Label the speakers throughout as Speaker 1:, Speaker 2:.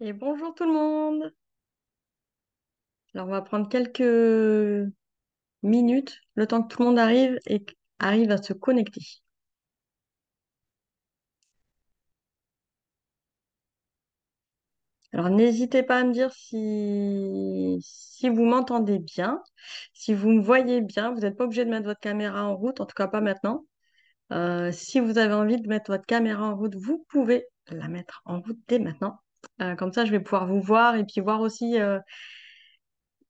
Speaker 1: Et bonjour tout le monde. Alors on va prendre quelques minutes, le temps que tout le monde arrive à se connecter. Alors n'hésitez pas à me dire si vous m'entendez bien, si vous me voyez bien. Vous n'êtes pas obligé de mettre votre caméra en route, en tout cas pas maintenant. Si vous avez envie de mettre votre caméra en route, vous pouvez la mettre en route dès maintenant. Comme ça, je vais pouvoir vous voir et puis voir aussi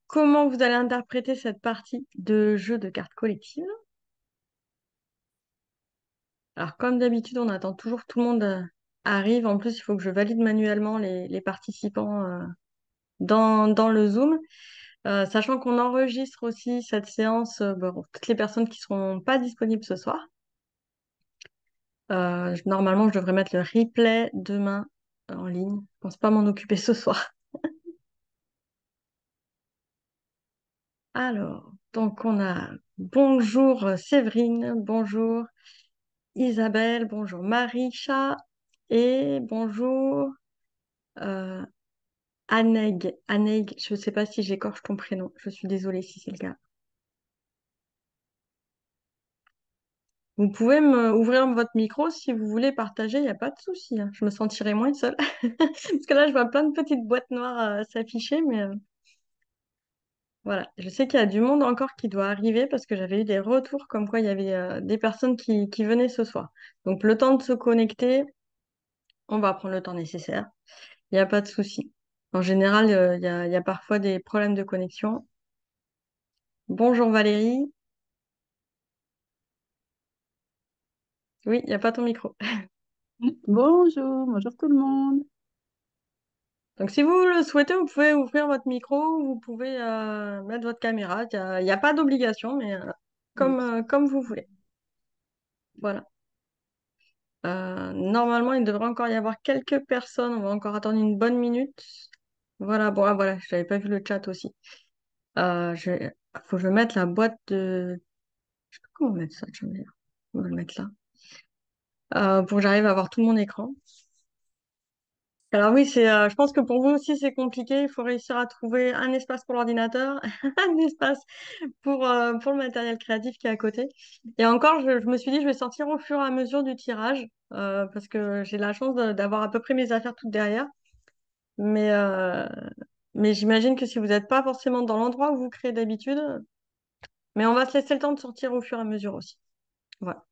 Speaker 1: comment vous allez interpréter cette partie de jeu de cartes collectives. Alors, comme d'habitude, on attend toujours que tout le monde arrive. En plus, il faut que je valide manuellement les participants dans le Zoom. Sachant qu'on enregistre aussi cette séance pour toutes les personnes qui seront pas disponibles ce soir. Normalement, je devrais mettre le replay demain en ligne. Je pense pas m'en occuper ce soir. Alors, donc on a bonjour Séverine, bonjour Isabelle, bonjour Marie-Chat et bonjour euh, Aneg, je ne sais pas si j'écorche ton prénom. Je suis désolée si c'est le cas. Vous pouvez me ouvrir votre micro si vous voulez partager, il n'y a pas de souci, hein. Je me sentirai moins seule. Parce que là, je vois plein de petites boîtes noires s'afficher, mais voilà. Je sais qu'il y a du monde encore qui doit arriver parce que j'avais eu des retours comme quoi il y avait des personnes qui venaient ce soir. Donc, le temps de se connecter, on va prendre le temps nécessaire. Il n'y a pas de souci. En général, il y a parfois des problèmes de connexion. Bonjour Valérie. Oui, il n'y a pas ton micro.
Speaker 2: Bonjour, bonjour tout le monde.
Speaker 1: Donc, si vous le souhaitez, vous pouvez ouvrir votre micro, vous pouvez mettre votre caméra. Il y a pas d'obligation, mais comme vous voulez. Voilà. Normalement, il devrait encore y avoir quelques personnes. On va encore attendre une bonne minute. Voilà, bon, ah, voilà, je n'avais pas vu le chat aussi. Faut que je mette la boîte de... Je sais pas comment mettre ça, tiens, d'ailleurs. On va le mettre là. Pour que j'arrive à voir tout mon écran. Alors oui, je pense que pour vous aussi, c'est compliqué. Il faut réussir à trouver un espace pour l'ordinateur, un espace pour le matériel créatif qui est à côté. Et encore, je me suis dit, je vais sortir au fur et à mesure du tirage, parce que j'ai la chance d'avoir à peu près mes affaires toutes derrière. Mais, euh, mais j'imagine que si vous n'êtes pas forcément dans l'endroit où vous créez d'habitude, mais on va se laisser le temps de sortir au fur et à mesure aussi. Voilà.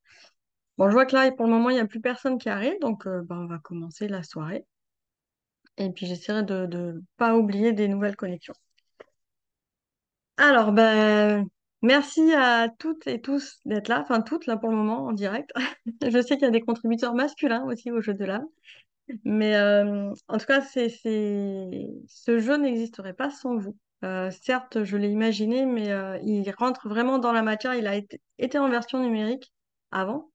Speaker 1: Bon, je vois que là, pour le moment, il n'y a plus personne qui arrive, donc on va commencer la soirée. Et puis j'essaierai de ne pas oublier des nouvelles connexions. Alors, ben, merci à toutes et tous d'être là, enfin toutes là pour le moment en direct. Je sais qu'il y a des contributeurs masculins aussi au jeu de l'âme, mais en tout cas, ce jeu n'existerait pas sans vous. Certes, je l'ai imaginé, mais il rentre vraiment dans la matière. Il a été en version numérique avant,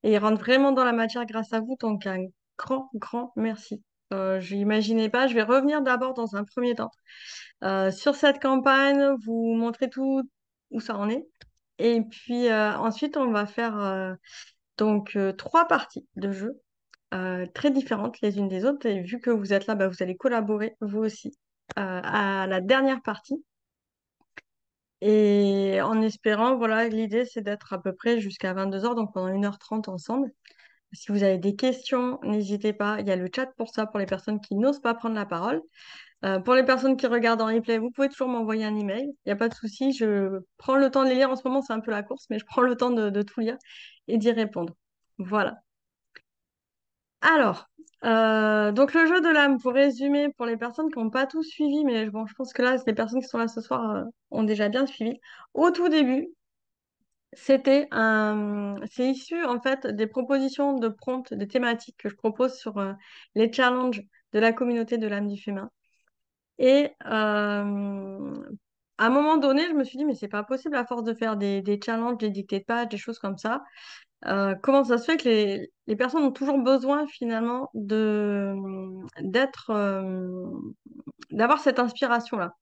Speaker 1: et il rentre vraiment dans la matière grâce à vous, donc un grand, grand merci. Je n'imaginais pas. Je vais revenir d'abord dans un premier temps sur cette campagne, vous montrer tout où ça en est. Et puis ensuite, on va faire trois parties de jeu très différentes les unes des autres. Et vu que vous êtes là, bah, vous allez collaborer vous aussi à la dernière partie. Et en espérant, voilà, l'idée c'est d'être à peu près jusqu'à 22 heures, donc pendant 1h30 ensemble. Si vous avez des questions, n'hésitez pas. Il y a le chat pour ça, pour les personnes qui n'osent pas prendre la parole. Pour les personnes qui regardent en replay, vous pouvez toujours m'envoyer un email. Il n'y a pas de souci. Je prends le temps de les lire. En ce moment, c'est un peu la course, mais je prends le temps de tout lire et d'y répondre. Voilà. Alors, donc le jeu de l'âme, pour résumer, pour les personnes qui n'ont pas tout suivi, mais bon, je pense que là, les personnes qui sont là ce soir ont déjà bien suivi. Au tout début, c'est issu en fait des propositions de prompts, des thématiques que je propose sur les challenges de la communauté de l'âme du féminin. Et à un moment donné, je me suis dit, mais c'est pas possible à force de faire des challenges, des dictées de pages, des choses comme ça. Comment ça se fait que les personnes ont toujours besoin finalement d'avoir cette inspiration-là?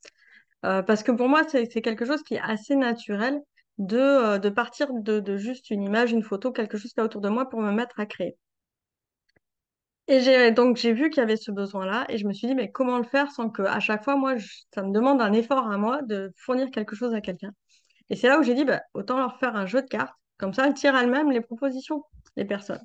Speaker 1: Parce que pour moi, c'est quelque chose qui est assez naturel de partir de juste une image, une photo, quelque chose qui est autour de moi pour me mettre à créer. Et j'ai vu qu'il y avait ce besoin-là et je me suis dit, mais comment le faire sans que à chaque fois, ça me demande un effort à moi de fournir quelque chose à quelqu'un. Et c'est là où j'ai dit, bah, autant leur faire un jeu de cartes. Comme ça, elles tirent elles-mêmes les propositions, les personnes.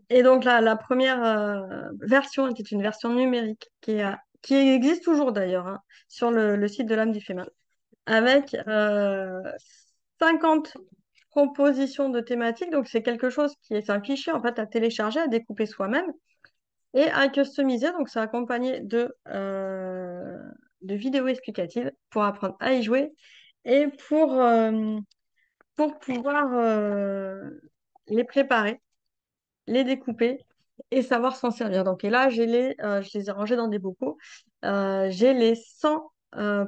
Speaker 1: Et donc, la première version était une version numérique qui existe toujours d'ailleurs hein, sur le site de l'âme du féminin, avec 50 propositions de thématiques. Donc, c'est quelque chose c'est un fichier en fait à télécharger, à découper soi-même et à customiser. Donc, c'est accompagné de vidéos explicatives pour apprendre à y jouer et pour pouvoir les préparer, les découper et savoir s'en servir. Donc, et là, je les ai rangés dans des bocaux. J'ai les 100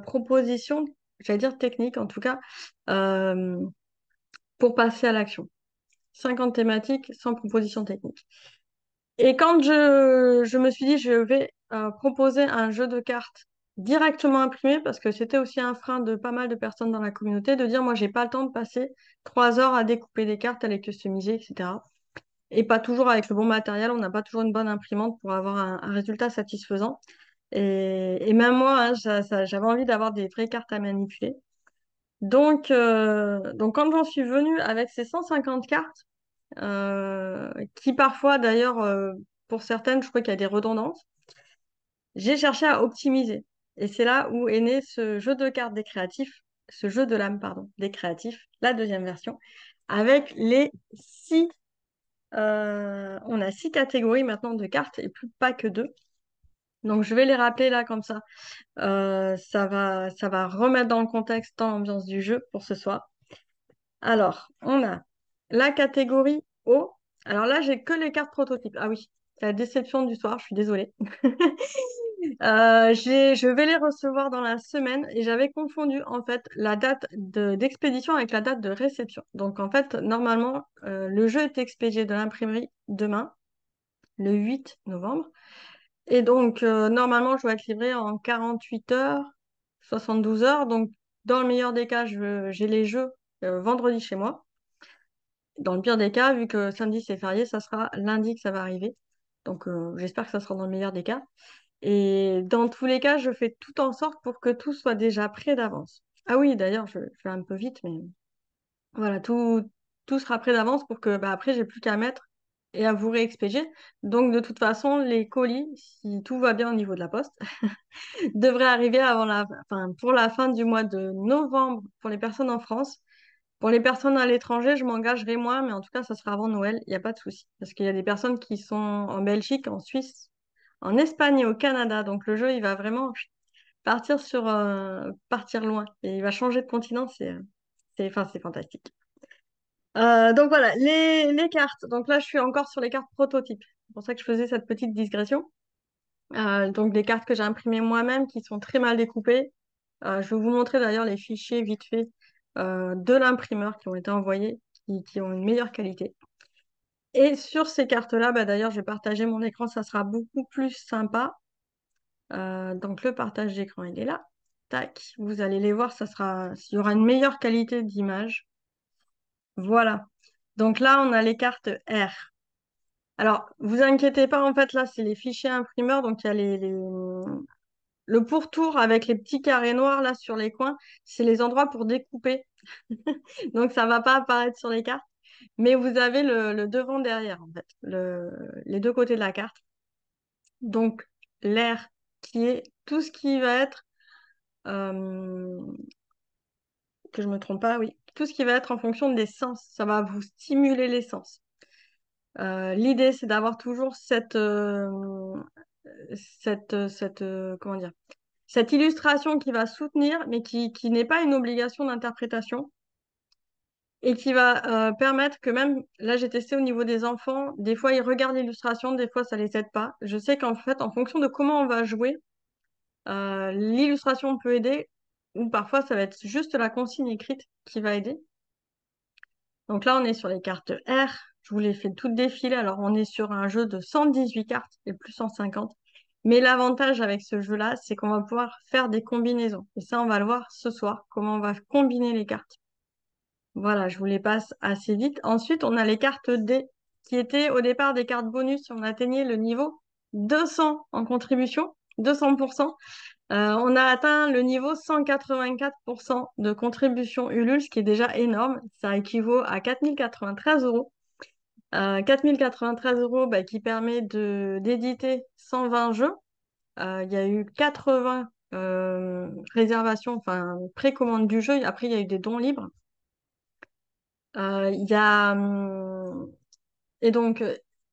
Speaker 1: propositions, j'allais dire techniques en tout cas, euh, pour passer à l'action. 50 thématiques, 100 propositions techniques. Et quand je me suis dit, je vais proposer un jeu de cartes directement imprimé, parce que c'était aussi un frein de pas mal de personnes dans la communauté, de dire, moi, j'ai pas le temps de passer 3 heures à découper des cartes, à les customiser, etc. Et pas toujours avec le bon matériel, on n'a pas toujours une bonne imprimante pour avoir un résultat satisfaisant. Et même moi, hein, j'avais envie d'avoir des vraies cartes à manipuler. Donc quand j'en suis venue avec ces 150 cartes, qui parfois d'ailleurs, pour certaines, je crois qu'il y a des redondances, j'ai cherché à optimiser. Et c'est là où est né ce jeu de cartes des créatifs, ce jeu de l'âme, pardon, des créatifs, la deuxième version, avec on a 6 catégories maintenant de cartes et plus pas que deux. Donc je vais les rappeler là comme ça. Ça va remettre dans le contexte, dans l'ambiance du jeu pour ce soir. Alors, on a la catégorie eau. Alors là, j'ai que les cartes prototypes. Ah oui, c'est la déception du soir, je suis désolée. Je vais les recevoir dans la semaine et j'avais confondu en fait la date d'expédition avec la date de réception. Donc en fait, normalement, le jeu est expédié de l'imprimerie demain, le 8 novembre. Et donc, normalement, je dois être livré en 48 heures, 72 heures. Donc, dans le meilleur des cas, j'ai les jeux vendredi chez moi. Dans le pire des cas, vu que samedi c'est férié, ça sera lundi que ça va arriver. Donc, j'espère que ça sera dans le meilleur des cas. Et dans tous les cas, je fais tout en sorte pour que tout soit déjà prêt d'avance. Ah oui, d'ailleurs, je fais un peu vite, mais voilà, tout sera prêt d'avance pour que bah, après, j'ai plus qu'à mettre et à vous réexpédier. Donc, de toute façon, les colis, si tout va bien au niveau de la poste, devraient arriver enfin, pour la fin du mois de novembre pour les personnes en France. Pour les personnes à l'étranger, je m'engagerai moins, mais en tout cas, ça sera avant Noël, il n'y a pas de souci. Parce qu'il y a des personnes qui sont en Belgique, en Suisse, en Espagne et au Canada. Donc, le jeu, il va vraiment partir loin. Et il va changer de continent, enfin, c'est fantastique. Donc voilà, les cartes. Donc là, je suis encore sur les cartes prototypes. C'est pour ça que je faisais cette petite digression. Donc des cartes que j'ai imprimées moi-même qui sont très mal découpées. Je vais vous montrer d'ailleurs les fichiers vite fait de l'imprimeur qui ont été envoyés, qui ont une meilleure qualité. Et sur ces cartes-là, bah, d'ailleurs, je vais partager mon écran, ça sera beaucoup plus sympa. Donc le partage d'écran, il est là. Tac, vous allez les voir, il y aura une meilleure qualité d'image. Voilà. Donc là, on a les cartes R. Alors, vous inquiétez pas, en fait, là, c'est les fichiers imprimeurs. Donc, il y a le pourtour avec les petits carrés noirs là sur les coins. C'est les endroits pour découper. Donc, ça va pas apparaître sur les cartes. Mais vous avez le devant derrière, en fait, les deux côtés de la carte. Donc, l'air qui est tout ce qui va être, euh, que je me trompe pas, oui, tout ce qui va être en fonction des sens. Ça va vous stimuler les sens. L'idée, c'est d'avoir toujours comment dire, cette illustration qui va soutenir, mais qui n'est pas une obligation d'interprétation et qui va permettre que même, là j'ai testé au niveau des enfants, des fois ils regardent l'illustration, des fois ça les aide pas. Je sais qu'en fait, en fonction de comment on va jouer, l'illustration peut aider ou parfois ça va être juste la consigne écrite qui va aider. Donc là, on est sur les cartes R. Je vous les fais toutes défiler. Alors, on est sur un jeu de 118 cartes et plus 150. Mais l'avantage avec ce jeu-là, c'est qu'on va pouvoir faire des combinaisons. Et ça, on va le voir ce soir, comment on va combiner les cartes. Voilà, je vous les passe assez vite. Ensuite, on a les cartes D, qui étaient au départ des cartes bonus si on atteignait le niveau 200 en contribution, 200%. On a atteint le niveau 184% de contribution Ulule, ce qui est déjà énorme. Ça équivaut à 4093 euros. 4093 euros bah, qui permet d'éditer 120 jeux. Il y a eu 80 réservations, enfin précommande du jeu. Après, il y a eu des dons libres. Il y a, et donc,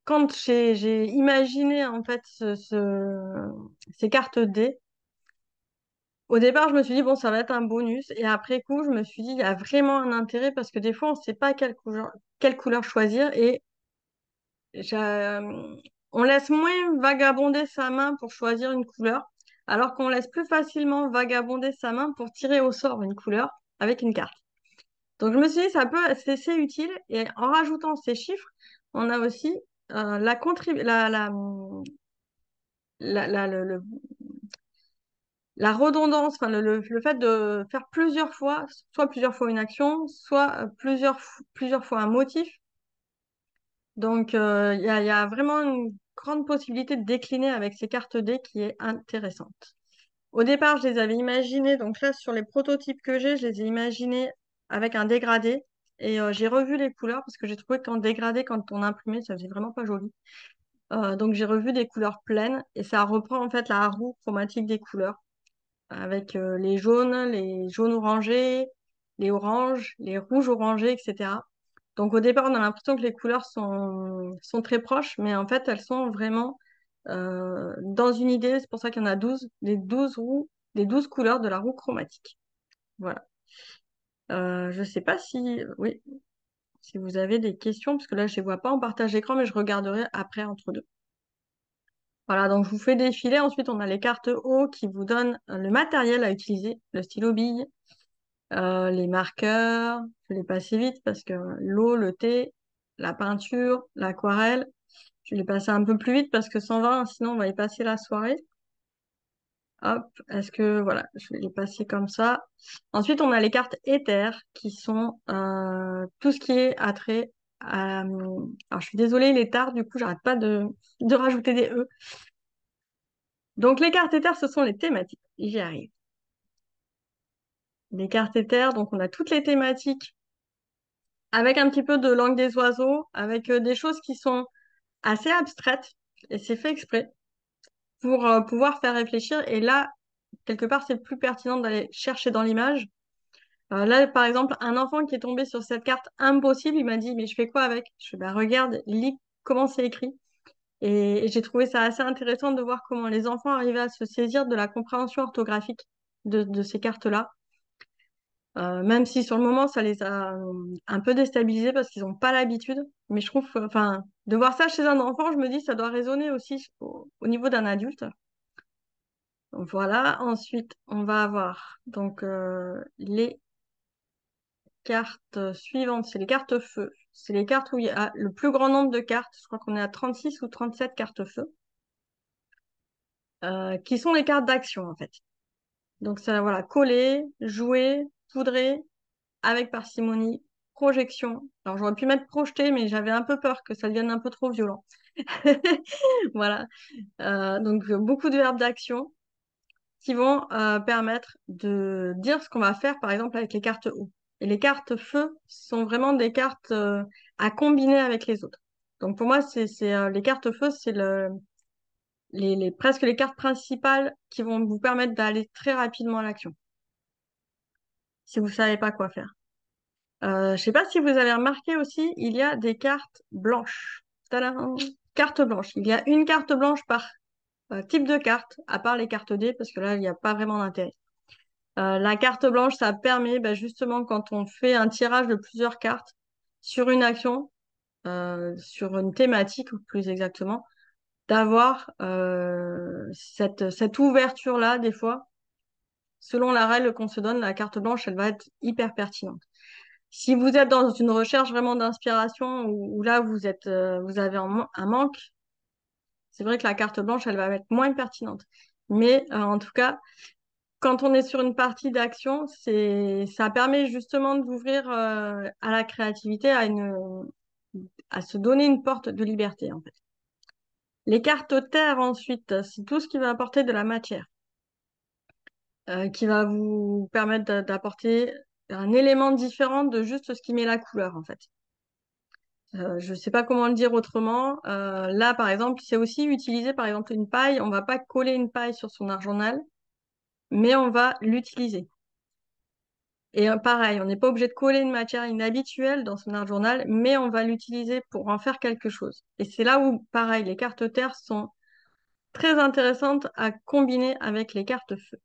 Speaker 1: quand j'ai imaginé en fait ces cartes D, au départ, je me suis dit, bon, ça va être un bonus. Et après coup, je me suis dit, il y a vraiment un intérêt parce que des fois, on ne sait pas quelle couleur choisir. Et j'ai- on laisse moins vagabonder sa main pour choisir une couleur, alors qu'on laisse plus facilement vagabonder sa main pour tirer au sort une couleur avec une carte. Donc je me suis dit, c'est utile. Et en rajoutant ces chiffres, on a aussi la redondance, enfin le fait de faire plusieurs fois, soit plusieurs fois une action, soit plusieurs fois un motif. Donc, il y a vraiment une grande possibilité de décliner avec ces cartes D qui est intéressante. Au départ, je les avais imaginées, donc là, sur les prototypes que j'ai, je les ai imaginés avec un dégradé. Et j'ai revu les couleurs parce que j'ai trouvé qu'en dégradé, quand on imprimait, ça faisait vraiment pas joli. Donc, j'ai revu des couleurs pleines et ça reprend en fait la roue chromatique des couleurs avec les jaunes orangés, les oranges, les rouges orangés, etc. Donc au départ, on a l'impression que les couleurs sont très proches, mais en fait, elles sont vraiment dans une idée. C'est pour ça qu'il y en a 12, les 12 couleurs de la roue chromatique. Voilà. Je sais pas oui, si vous avez des questions, parce que là, je ne les vois pas en partage d'écran, mais je regarderai après entre deux. Voilà, donc je vous fais défiler. Ensuite, on a les cartes haut qui vous donnent le matériel à utiliser, le stylo bille, les marqueurs. Je vais les passer vite parce que l'eau, le thé, la peinture, l'aquarelle, je vais les passer un peu plus vite parce que 120, sinon on va y passer la soirée. Hop, voilà, je vais les passer comme ça. Ensuite, on a les cartes éthers qui sont tout ce qui est attrait à... Alors, je suis désolée, les tards, du coup, j'arrête pas de rajouter des E. Donc, les cartes éthers, ce sont les thématiques. J'y arrive. Les cartes éthers, donc on a toutes les thématiques avec un petit peu de langue des oiseaux, avec des choses qui sont assez abstraites, et c'est fait exprès, pour pouvoir faire réfléchir. Et là, quelque part, c'est plus pertinent d'aller chercher dans l'image. Là, par exemple, un enfant qui est tombé sur cette carte impossible, il m'a dit, mais je fais quoi avec? Je fais, bah, regarde, lis comment c'est écrit. Et j'ai trouvé ça assez intéressant de voir comment les enfants arrivaient à se saisir de la compréhension orthographique de ces cartes-là. Même si sur le moment, ça les a un peu déstabilisés parce qu'ils n'ont pas l'habitude. Mais je trouve, enfin, de voir ça chez un enfant, je me dis, ça doit résonner aussi au niveau d'un adulte. Donc voilà. Ensuite, on va avoir donc les cartes suivantes. C'est les cartes feu. C'est les cartes où il y a le plus grand nombre de cartes. Je crois qu'on est à 36 ou 37 cartes feu, qui sont les cartes d'action en fait. Donc ça, voilà, coller, jouer, poudrer, avec parcimonie, projection. Alors j'aurais pu mettre projeté, mais j'avais un peu peur que ça devienne un peu trop violent. Voilà. Donc beaucoup de verbes d'action qui vont permettre de dire ce qu'on va faire, par exemple, avec les cartes eau. Et les cartes feu sont vraiment des cartes à combiner avec les autres. Donc pour moi, les cartes feu, c'est presque les cartes principales qui vont vous permettre d'aller très rapidement à l'action, si vous savez pas quoi faire. Je sais pas si vous avez remarqué aussi, il y a des cartes blanches. Tadam! Carte blanche. Il y a une carte blanche par type de carte, à part les cartes D, parce que là, il n'y a pas vraiment d'intérêt. La carte blanche, ça permet bah, justement quand on fait un tirage de plusieurs cartes sur une action, sur une thématique plus exactement, d'avoir cette ouverture-là, des fois, selon la règle qu'on se donne, la carte blanche, elle va être hyper pertinente. Si vous êtes dans une recherche vraiment d'inspiration où là vous avez un manque, c'est vrai que la carte blanche, elle va être moins pertinente. Mais en tout cas, quand on est sur une partie d'action, ça permet justement d'ouvrir à la créativité, à se donner une porte de liberté en fait. Les cartes terre, ensuite, c'est tout ce qui va apporter de la matière, qui va vous permettre d'apporter un élément différent de juste ce qui met la couleur, en fait. Je sais pas comment le dire autrement. Là, par exemple, c'est aussi utiliser, par exemple, une paille. On va pas coller une paille sur son art journal, mais on va l'utiliser. Et pareil, on n'est pas obligé de coller une matière inhabituelle dans son art journal, mais on va l'utiliser pour en faire quelque chose. Et c'est là où, pareil, les cartes terre sont très intéressantes à combiner avec les cartes feu.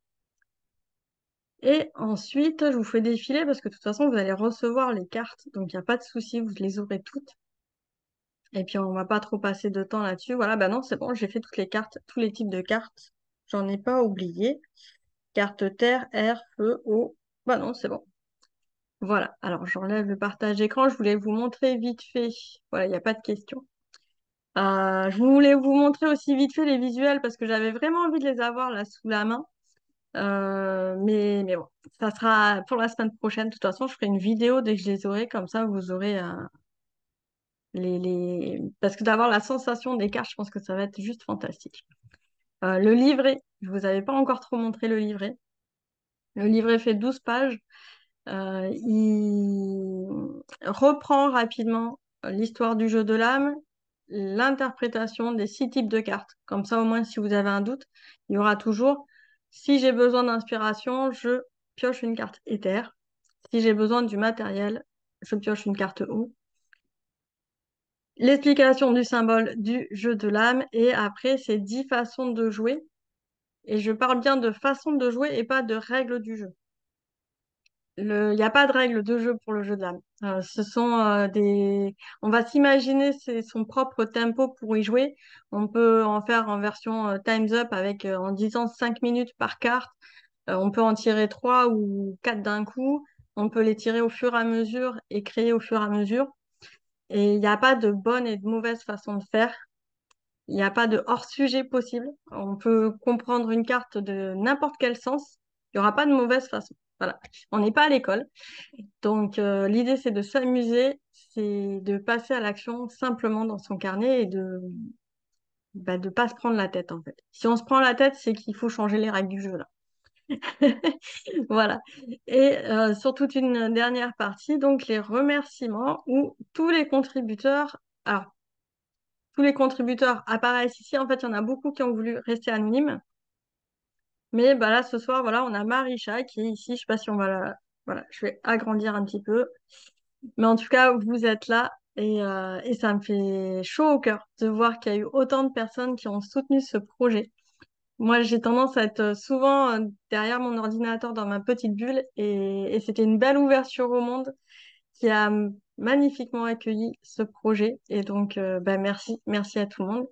Speaker 1: Et ensuite, je vous fais défiler parce que de toute façon, vous allez recevoir les cartes, donc il n'y a pas de souci, vous les aurez toutes. Et puis, on va pas trop passer de temps là-dessus. Voilà, bah non, c'est bon, j'ai fait toutes les cartes, tous les types de cartes. J'en ai pas oublié. Carte terre, air, feu, eau. Bah non, c'est bon. Voilà, alors j'enlève le partage d'écran. Je voulais vous montrer vite fait. Voilà, il n'y a pas de question. Je voulais vous montrer aussi vite fait les visuels parce que j'avais vraiment envie de les avoir là sous la main. Mais bon, ça sera pour la semaine prochaine. De toute façon, je ferai une vidéo dès que je les aurai. Comme ça, vous aurez Parce que d'avoir la sensation des cartes, je pense que ça va être juste fantastique. Le livret, je vous avais pas encore trop montré le livret. Le livret fait 12 pages. Il reprend rapidement l'histoire du jeu de l'âme, l'interprétation des 6 types de cartes. Comme ça, au moins, si vous avez un doute, il y aura toujours, si j'ai besoin d'inspiration, je pioche une carte éther. Si j'ai besoin du matériel, je pioche une carte eau. L'explication du symbole du jeu de l'âme et après, c'est 10 façons de jouer. Et je parle bien de façon de jouer et pas de règles du jeu. Il n'y a pas de règles de jeu pour le jeu de l'âme. Ce sont On va s'imaginer son propre tempo pour y jouer. On peut en faire en version Time's Up avec en disant 5 minutes par carte. On peut en tirer 3 ou 4 d'un coup. On peut les tirer au fur et à mesure et créer au fur et à mesure. Et il n'y a pas de bonne et de mauvaise façon de faire. Il n'y a pas de hors-sujet possible. On peut comprendre une carte de n'importe quel sens. Il n'y aura pas de mauvaise façon. Voilà. On n'est pas à l'école. Donc, l'idée, c'est de s'amuser, c'est de passer à l'action simplement dans son carnet et de pas se prendre la tête, en fait. Si on se prend la tête, c'est qu'il faut changer les règles du jeu, là. Voilà. Et sur toute une dernière partie, donc les remerciements où tous les contributeurs, alors tous les contributeurs apparaissent ici. En fait, il y en a beaucoup qui ont voulu rester anonymes. Mais bah là, ce soir, voilà, on a Marisha qui est ici. Je sais pas si on va la... Voilà, je vais agrandir un petit peu. Mais en tout cas, vous êtes là et ça me fait chaud au cœur de voir qu'il y a eu autant de personnes qui ont soutenu ce projet. Moi, j'ai tendance à être souvent derrière mon ordinateur dans ma petite bulle et c'était une belle ouverture au monde qui a magnifiquement accueilli ce projet. Et donc, bah, merci à tout le monde.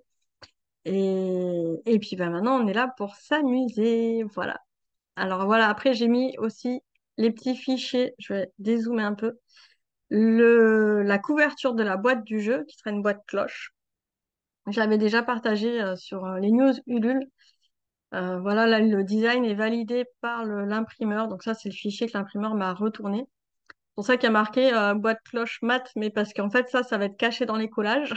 Speaker 1: Et puis bah, maintenant, on est là pour s'amuser. Voilà. Alors voilà, après, j'ai mis aussi les petits fichiers. Je vais dézoomer un peu. La couverture de la boîte du jeu, qui serait une boîte cloche. Je l'avais déjà partagé sur les news Ulule. Voilà, là, le design est validé par l'imprimeur. Donc ça, c'est le fichier que l'imprimeur m'a retourné. C'est pour ça qu'il y a marqué boîte cloche mat, mais parce qu'en fait, ça va être caché dans les collages.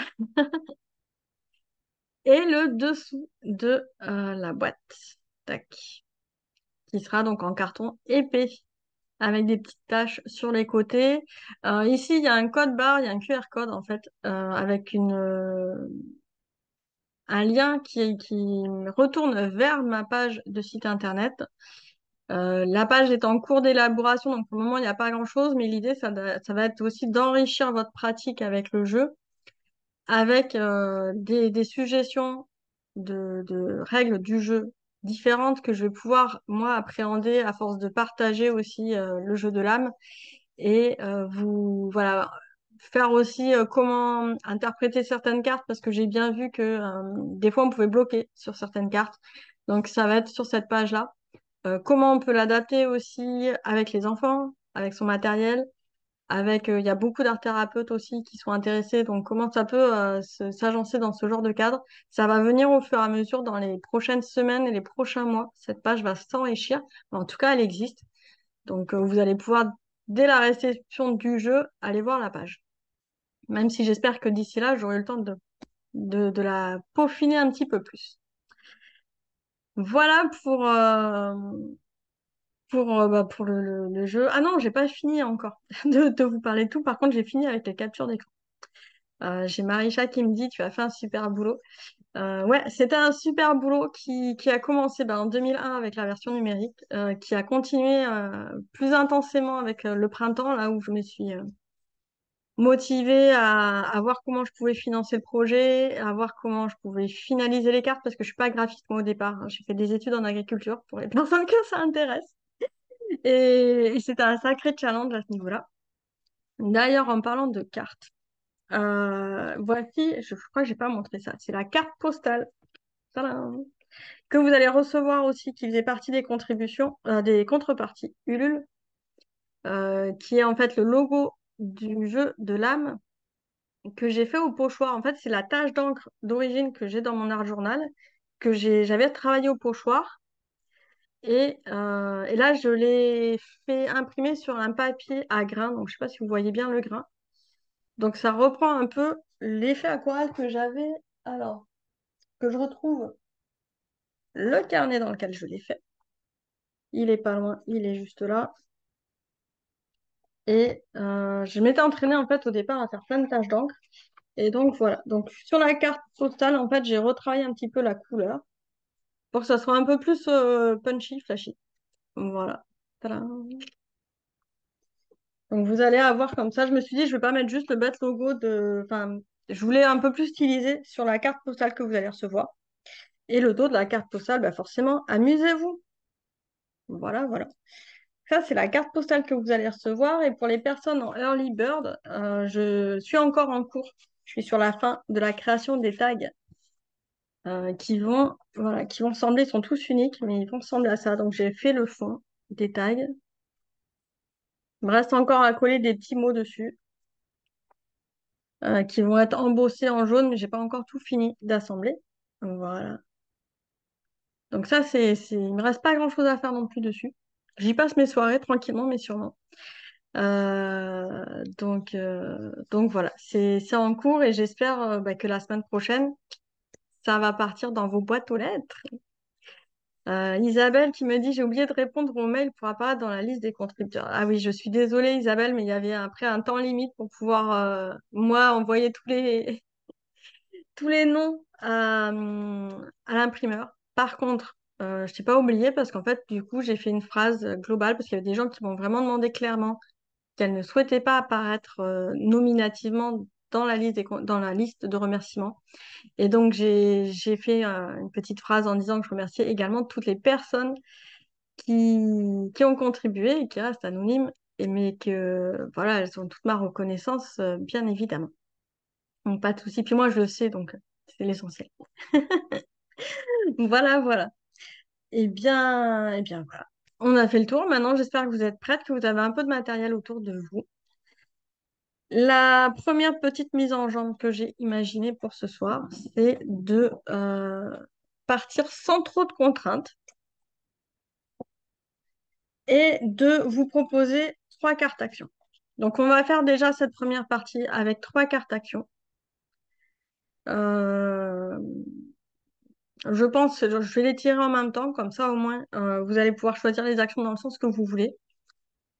Speaker 1: Et le dessous de la boîte. Tac. Qui sera donc en carton épais avec des petites taches sur les côtés. Ici, il y a un code barre, il y a un QR code en fait, avec un lien qui me retourne vers ma page de site internet. La page est en cours d'élaboration, donc pour le moment, il n'y a pas grand-chose, mais l'idée, ça va être aussi d'enrichir votre pratique avec le jeu, avec des suggestions de règles du jeu différentes que je vais pouvoir, moi, appréhender à force de partager aussi le jeu de l'âme et voilà, faire aussi comment interpréter certaines cartes parce que j'ai bien vu que des fois, on pouvait bloquer sur certaines cartes. Donc, ça va être sur cette page-là. Comment on peut l'adapter aussi avec les enfants, avec son matériel, il y a beaucoup d'art thérapeutes aussi qui sont intéressés, donc comment ça peut s'agencer dans ce genre de cadre. Ça va venir au fur et à mesure dans les prochaines semaines et les prochains mois. Cette page va s'enrichir, mais en tout cas, elle existe. Donc, vous allez pouvoir, dès la réception du jeu, aller voir la page. Même si j'espère que d'ici là, j'aurai eu le temps de la peaufiner un petit peu plus. Voilà pour le jeu. Ah non, j'ai pas fini encore de vous parler de tout. Par contre, j'ai fini avec les captures d'écran. J'ai Marisha qui me dit, tu as fait un super boulot. Ouais, c'était un super boulot qui a commencé en 2001 avec la version numérique, qui a continué plus intensément avec le printemps, là où je me suis motivée à voir comment je pouvais financer le projet, à voir comment je pouvais finaliser les cartes, parce que je suis pas graphiste moi au départ, hein. J'ai fait des études en agriculture pour les personnes que ça intéresse. Et c'était un sacré challenge à ce niveau-là. D'ailleurs, en parlant de cartes, voici, je crois que j'ai pas montré ça, c'est la carte postale. Tadam, que vous allez recevoir aussi, qui faisait partie des contributions, des contreparties Ulule, qui est en fait le logo du jeu de l'âme que j'ai fait au pochoir. En fait, c'est la tache d'encre d'origine que j'ai dans mon art journal, j'avais travaillé au pochoir. Et là, je l'ai fait imprimer sur un papier à grains. Donc, je sais pas si vous voyez bien le grain. Donc, ça reprend un peu l'effet aquarelle que j'avais. Alors, que je retrouve le carnet dans lequel je l'ai fait. Il est pas loin, il est juste là. Et je m'étais entraînée en fait au départ à faire plein de taches d'encre. Et donc voilà. Donc sur la carte postale, en fait, j'ai retravaillé un petit peu la couleur pour que ça soit un peu plus punchy, flashy. Voilà. Tadam. Donc vous allez avoir comme ça. Je me suis dit, je vais pas mettre juste le bête logo de. Enfin, je voulais un peu plus styliser sur la carte postale que vous allez recevoir. Et le dos de la carte postale, forcément, amusez-vous. Voilà, voilà. Ça, c'est la carte postale que vous allez recevoir. Et pour les personnes en early bird, je suis encore en cours. Je suis sur la fin de la création des tags voilà, qui vont ressembler, ils sont tous uniques, mais ils vont ressembler à ça. Donc, j'ai fait le fond des tags. Il me reste encore à coller des petits mots dessus qui vont être embossés en jaune, mais j'ai pas encore tout fini d'assembler. Voilà. Donc ça, il me reste pas grand-chose à faire non plus dessus. J'y passe mes soirées tranquillement, mais sûrement. Donc voilà, c'est en cours et j'espère que la semaine prochaine, ça va partir dans vos boîtes aux lettres. Isabelle qui me dit, j'ai oublié de répondre au mail pour apparaître dans la liste des contributeurs. Ah oui, je suis désolée Isabelle, mais il y avait après un temps limite pour pouvoir, moi, envoyer tous les noms à l'imprimeur. Par contre, je t'ai pas oublié parce qu'en fait, du coup, j'ai fait une phrase globale parce qu'il y avait des gens qui m'ont vraiment demandé clairement qu'elle ne souhaitait pas apparaître nominativement dans la liste de remerciements. Et donc, j'ai fait une petite phrase en disant que je remerciais également toutes les personnes qui ont contribué et qui restent anonymes, mais que, voilà, elles ont toute ma reconnaissance, bien évidemment. Donc, pas de souci. Puis moi, je le sais, donc c'est l'essentiel. Voilà, voilà. Eh bien, voilà. On a fait le tour. Maintenant, j'espère que vous êtes prêtes, que vous avez un peu de matériel autour de vous. La première petite mise en jambe que j'ai imaginée pour ce soir, c'est de partir sans trop de contraintes et de vous proposer trois cartes actions. Donc, on va faire déjà cette première partie avec trois cartes actions. Euh, je pense que je vais les tirer en même temps, comme ça au moins vous allez pouvoir choisir les actions dans le sens que vous voulez.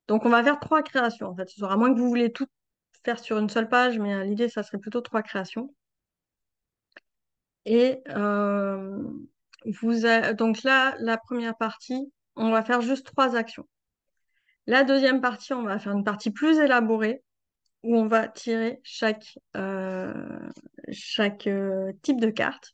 Speaker 1: Donc, on va faire trois créations en fait. Ce sera à moins que vous voulez tout faire sur une seule page, mais l'idée, ça serait plutôt trois créations. Et donc là, la première partie, on va faire juste trois actions. La deuxième partie, on va faire une partie plus élaborée où on va tirer chaque type de carte.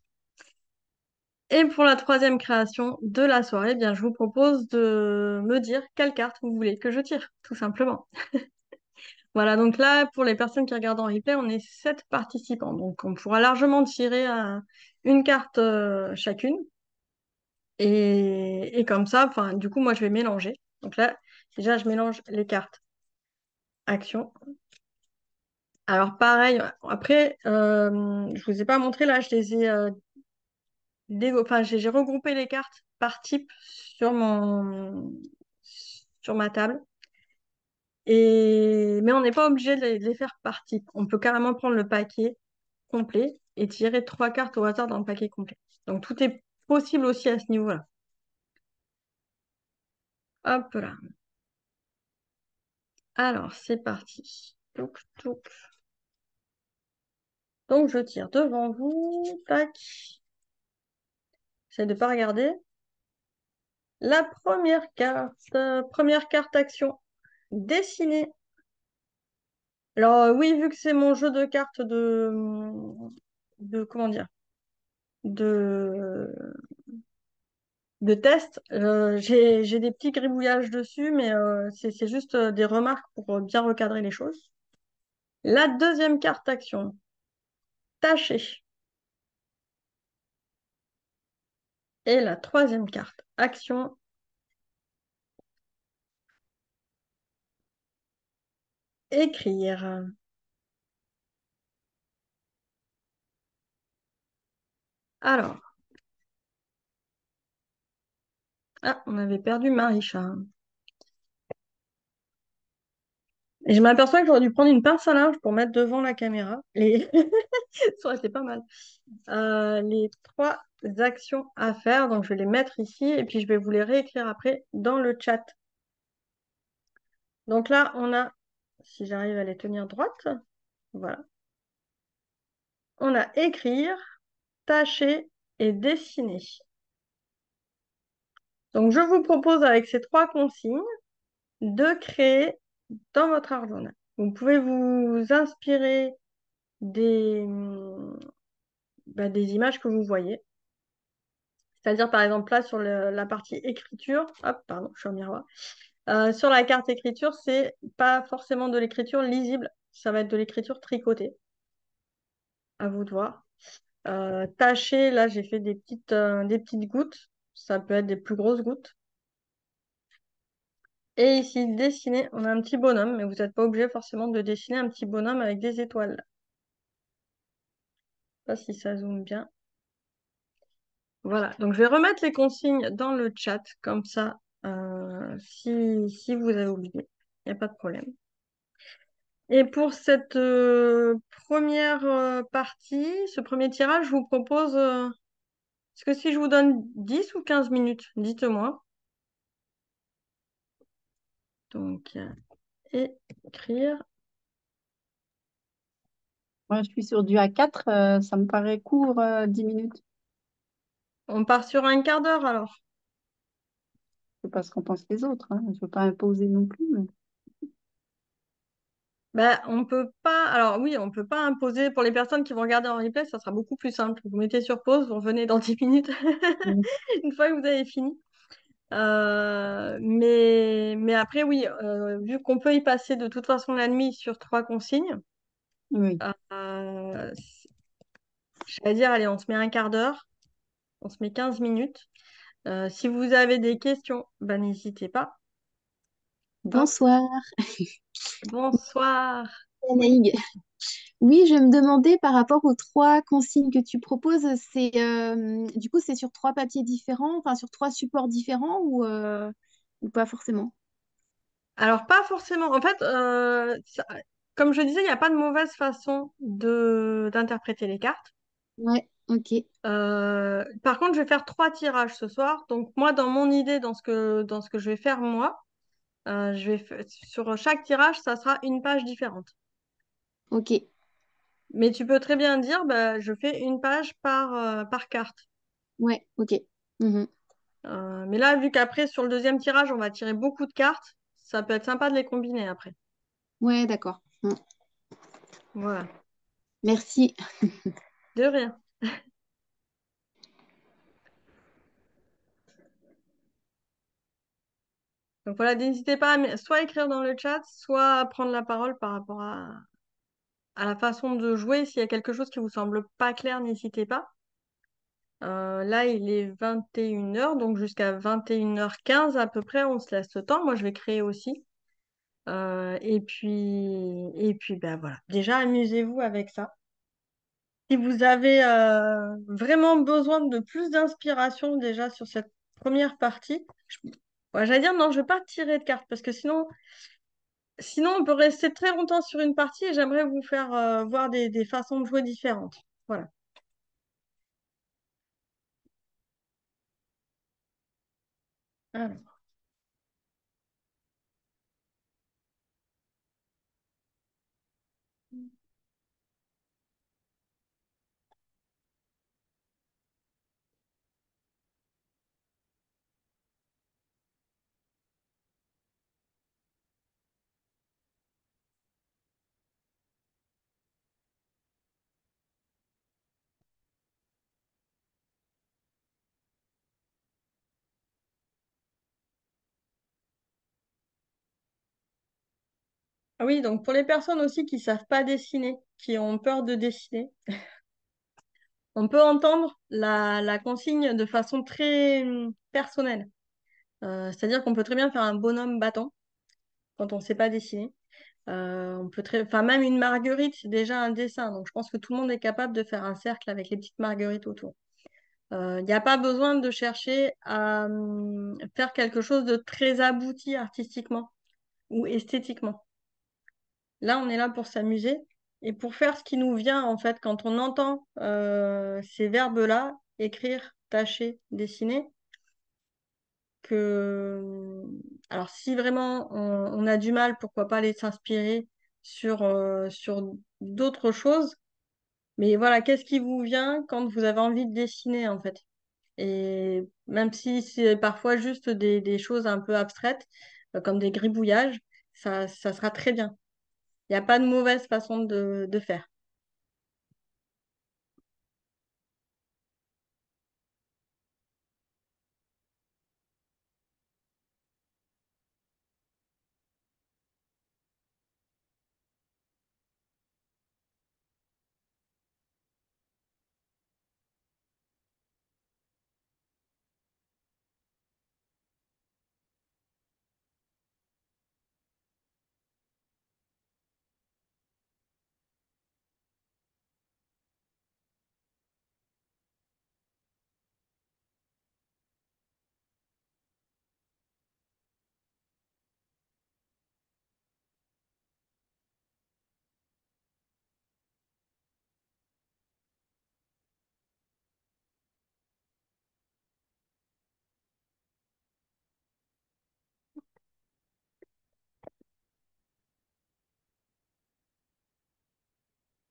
Speaker 1: Et pour la troisième création de la soirée, eh bien, je vous propose de me dire quelle carte vous voulez que je tire, tout simplement. Voilà, donc là, pour les personnes qui regardent en replay, on est 7 participants. Donc, on pourra largement tirer une carte chacune. Et comme ça, enfin, du coup, moi, je vais mélanger. Donc là, déjà, je mélange les cartes action. Alors, pareil, après, je vous ai pas montré, là, je les ai, enfin, j'ai regroupé les cartes par type sur ma table. Mais on n'est pas obligé de les faire par type. On peut carrément prendre le paquet complet et tirer 3 cartes au hasard dans le paquet complet. Donc tout est possible aussi à ce niveau-là. Hop là. Alors, c'est parti. Touk, touk. Donc, je tire devant vous. Tac. J'essaie de ne pas regarder. La première carte action. Dessinée. Alors, oui, vu que c'est mon jeu de cartes comment dire, de, de test, j'ai des petits gribouillages dessus, mais c'est juste des remarques pour bien recadrer les choses. La deuxième carte action. Tâcher. Et la troisième carte action. Écrire. Alors, on avait perdu Marisha. Et je m'aperçois que j'aurais dû prendre une pince à linge pour mettre devant la caméra. Ça aurait été pas mal. Les 3 actions à faire, donc je vais les mettre ici et puis je vais vous les réécrire après dans le chat. Donc là, on a, si j'arrive à les tenir droites, voilà. On a écrire, tâcher et dessiner. Donc je vous propose avec ces 3 consignes de créer dans votre art journal. Vous pouvez vous inspirer des images que vous voyez. C'est-à-dire, par exemple, là, sur la partie écriture, hop, pardon, je suis au miroir. Sur la carte écriture, c'est pas forcément de l'écriture lisible, ça va être de l'écriture tricotée. À vous de voir. Tâcher, là, j'ai fait des petites gouttes. Ça peut être des plus grosses gouttes. Et ici, dessiner, on a un petit bonhomme, mais vous n'êtes pas obligé forcément de dessiner un petit bonhomme avec des étoiles. Je sais pas si ça zoome bien. Voilà, donc je vais remettre les consignes dans le chat, comme ça, si vous avez oublié, il n'y a pas de problème. Et pour cette première partie, ce premier tirage, je vous propose, est-ce que si je vous donne 10 ou 15 minutes, dites-moi. Donc, écrire.
Speaker 2: Moi, je suis sur du A4, ça me paraît court, 10 minutes.
Speaker 1: On part sur un quart d'heure alors.
Speaker 2: Je sais pas ce qu'en pensent les autres, hein. Je veux pas imposer non plus.
Speaker 1: Ben, on peut pas, alors oui, on peut pas imposer pour les personnes qui vont regarder en replay, ça sera beaucoup plus simple. Vous mettez sur pause, vous revenez dans 10 minutes,
Speaker 2: Mm.
Speaker 1: une fois que vous avez fini. Mais après, oui, vu qu'on peut y passer de toute façon la nuit sur 3 consignes,
Speaker 2: Oui.
Speaker 1: euh, j'allais dire, allez, on se met un quart d'heure, on se met 15 minutes. Si vous avez des questions, ben, n'hésitez pas. Hop,
Speaker 3: Bonsoir,
Speaker 1: bonsoir. Oui.
Speaker 3: Anaïg. Oui, je me demandais par rapport aux 3 consignes que tu proposes, c'est du coup c'est sur 3 papiers différents, enfin sur 3 supports différents ou pas forcément?
Speaker 1: Alors, pas forcément. En fait, comme je disais, il n'y a pas de mauvaise façon d'interpréter les cartes.
Speaker 3: Ouais, ok,
Speaker 1: Par contre, je vais faire 3 tirages ce soir. Donc, moi, dans mon idée, dans ce que je vais faire moi, sur chaque tirage, ça sera une page différente.
Speaker 3: ok,
Speaker 1: Mais tu peux très bien dire, bah, je fais une page par carte.
Speaker 3: ouais, ok. Mhm.
Speaker 1: Mais là, vu qu'après, sur le deuxième tirage, on va tirer beaucoup de cartes, ça peut être sympa de les combiner après.
Speaker 3: Ouais, d'accord.
Speaker 1: Voilà.
Speaker 3: Merci.
Speaker 1: De rien. Donc voilà, n'hésitez pas à soit écrire dans le chat, soit à prendre la parole par rapport à la façon de jouer. S'il y a quelque chose qui vous semble pas clair, n'hésitez pas. Là, il est 21 h, donc jusqu'à 21 h 15 à peu près, on se laisse le temps. Moi, je vais créer aussi. Et puis, ben voilà. Déjà, amusez-vous avec ça. Si vous avez vraiment besoin de plus d'inspiration déjà sur cette première partie, ouais, j'allais dire non, je vais pas tirer de cartes parce que sinon on peut rester très longtemps sur une partie et j'aimerais vous faire voir des façons de jouer différentes. Voilà. Alors. Ah oui, donc pour les personnes aussi qui savent pas dessiner, qui ont peur de dessiner, on peut entendre la consigne de façon très personnelle. C'est-à-dire qu'on peut très bien faire un bonhomme battant quand on ne sait pas dessiner. Enfin, même une marguerite, c'est déjà un dessin. Donc, je pense que tout le monde est capable de faire un cercle avec les petites marguerites autour. Il n'y a pas besoin de chercher à faire quelque chose de très abouti artistiquement ou esthétiquement. Là, on est là pour s'amuser et pour faire ce qui nous vient, en fait, quand on entend ces verbes-là, écrire, tâcher, dessiner, que... Alors, si vraiment on a du mal, pourquoi pas aller s'inspirer sur d'autres choses. Mais voilà, qu'est-ce qui vous vient quand vous avez envie de dessiner, en fait? Et même si c'est parfois juste des choses un peu abstraites, comme des gribouillages, ça sera très bien. Il n'y a pas de mauvaise façon de faire.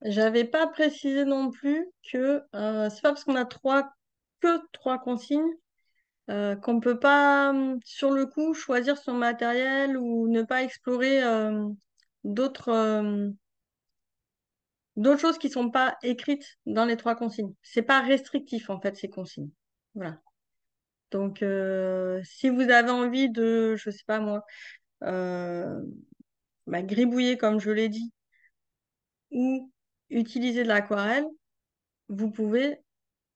Speaker 1: J'avais pas précisé non plus que c'est pas parce qu'on a que trois consignes qu'on peut pas, sur le coup, choisir son matériel ou ne pas explorer d'autres d'autres choses qui sont pas écrites dans les trois consignes. C'est pas restrictif en fait ces consignes. Voilà. Donc si vous avez envie de, je sais pas moi, euh, gribouiller comme je l'ai dit, ou utiliser de l'aquarelle, vous pouvez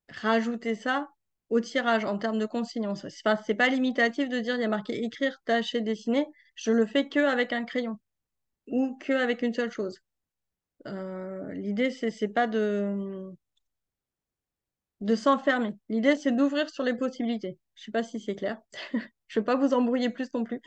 Speaker 1: rajouter ça au tirage en termes de consignes. Enfin, c'est pas limitatif de dire il y a marqué écrire, tâcher, dessiner. Je le fais que avec un crayon ou que avec une seule chose. L'idée, c'est pas de s'enfermer. L'idée, c'est d'ouvrir sur les possibilités. Je sais pas si c'est clair. Je vais pas vous embrouiller plus non plus.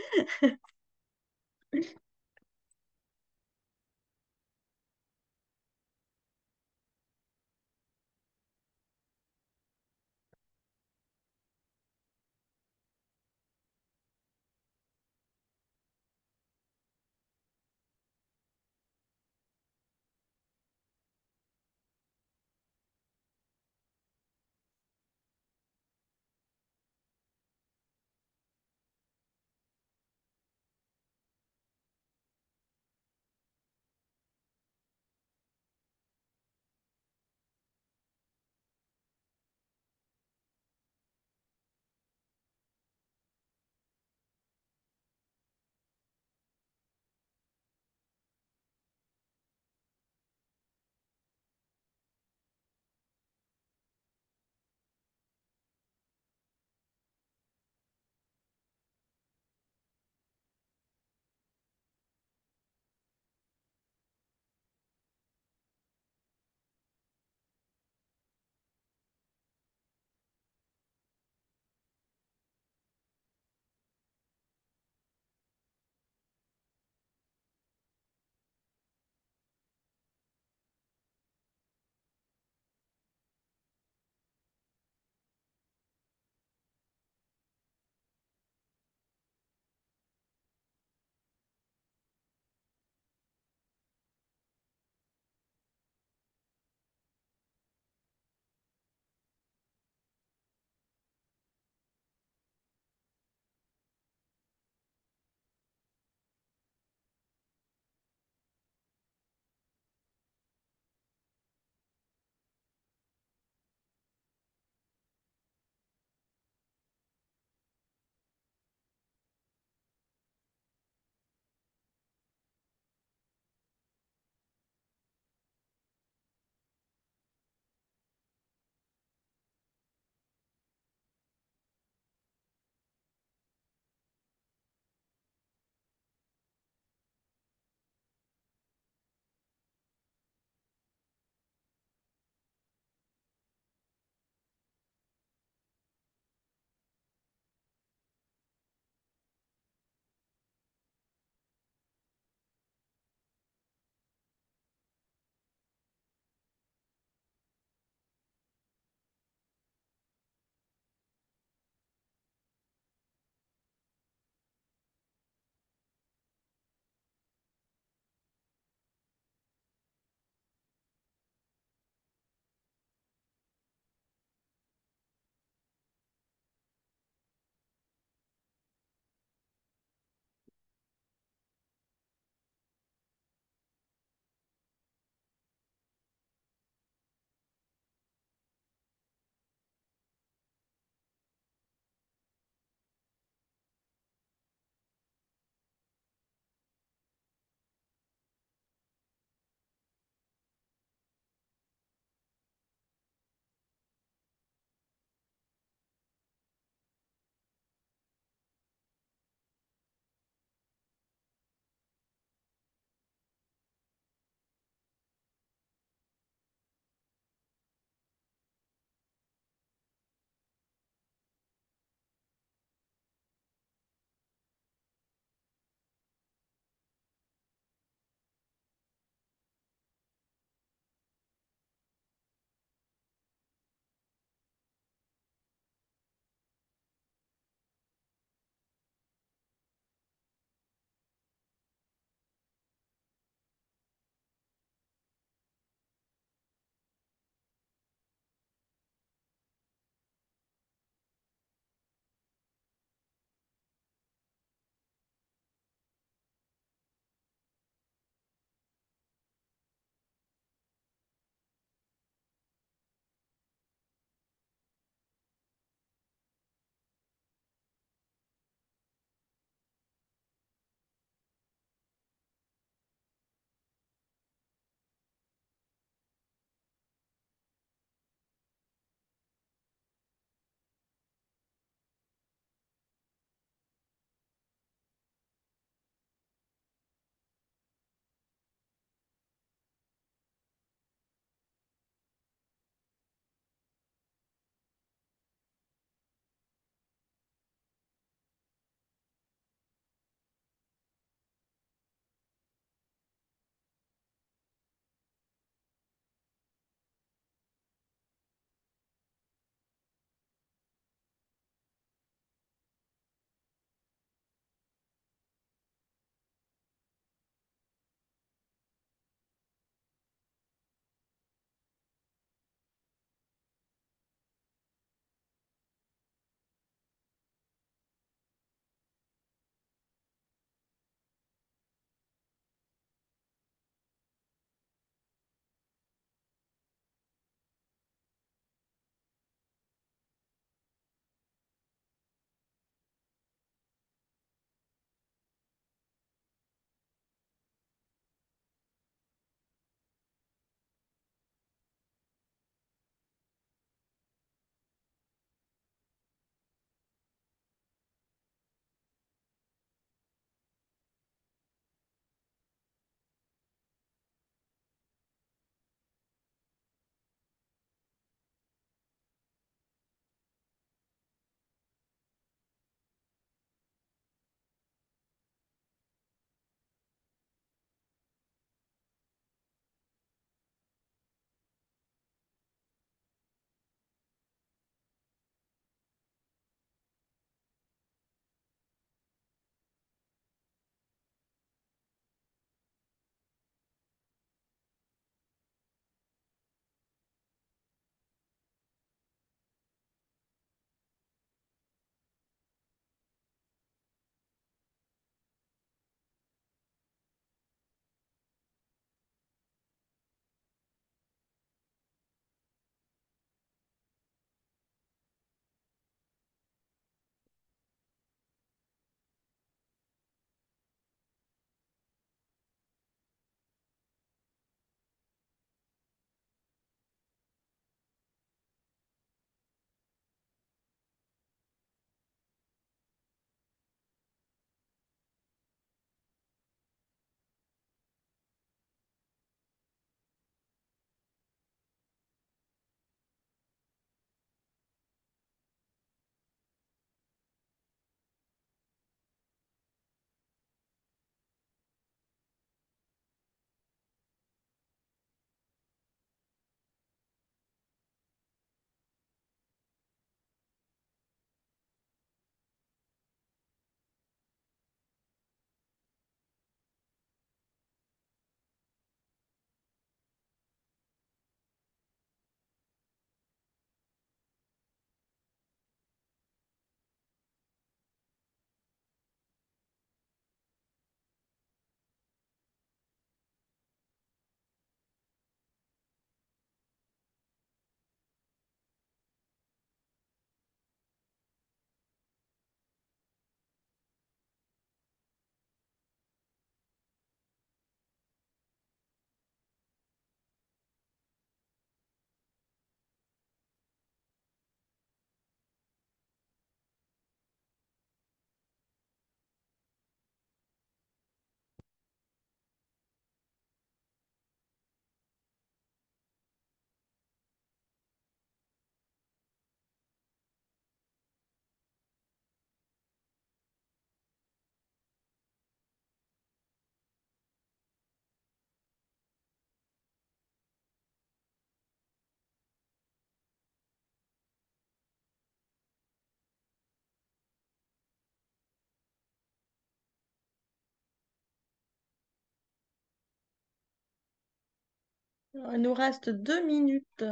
Speaker 1: Il nous reste 2 minutes.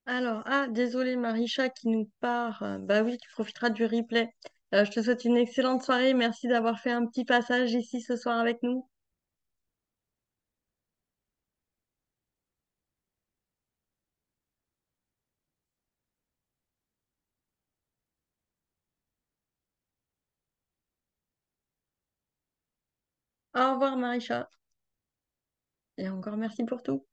Speaker 1: Alors, désolé Marisha qui nous part. Bah oui, tu profiteras du replay. Je te souhaite une excellente soirée. Merci d'avoir fait un petit passage ici ce soir avec nous. Au revoir Marisha. Et encore merci pour tout.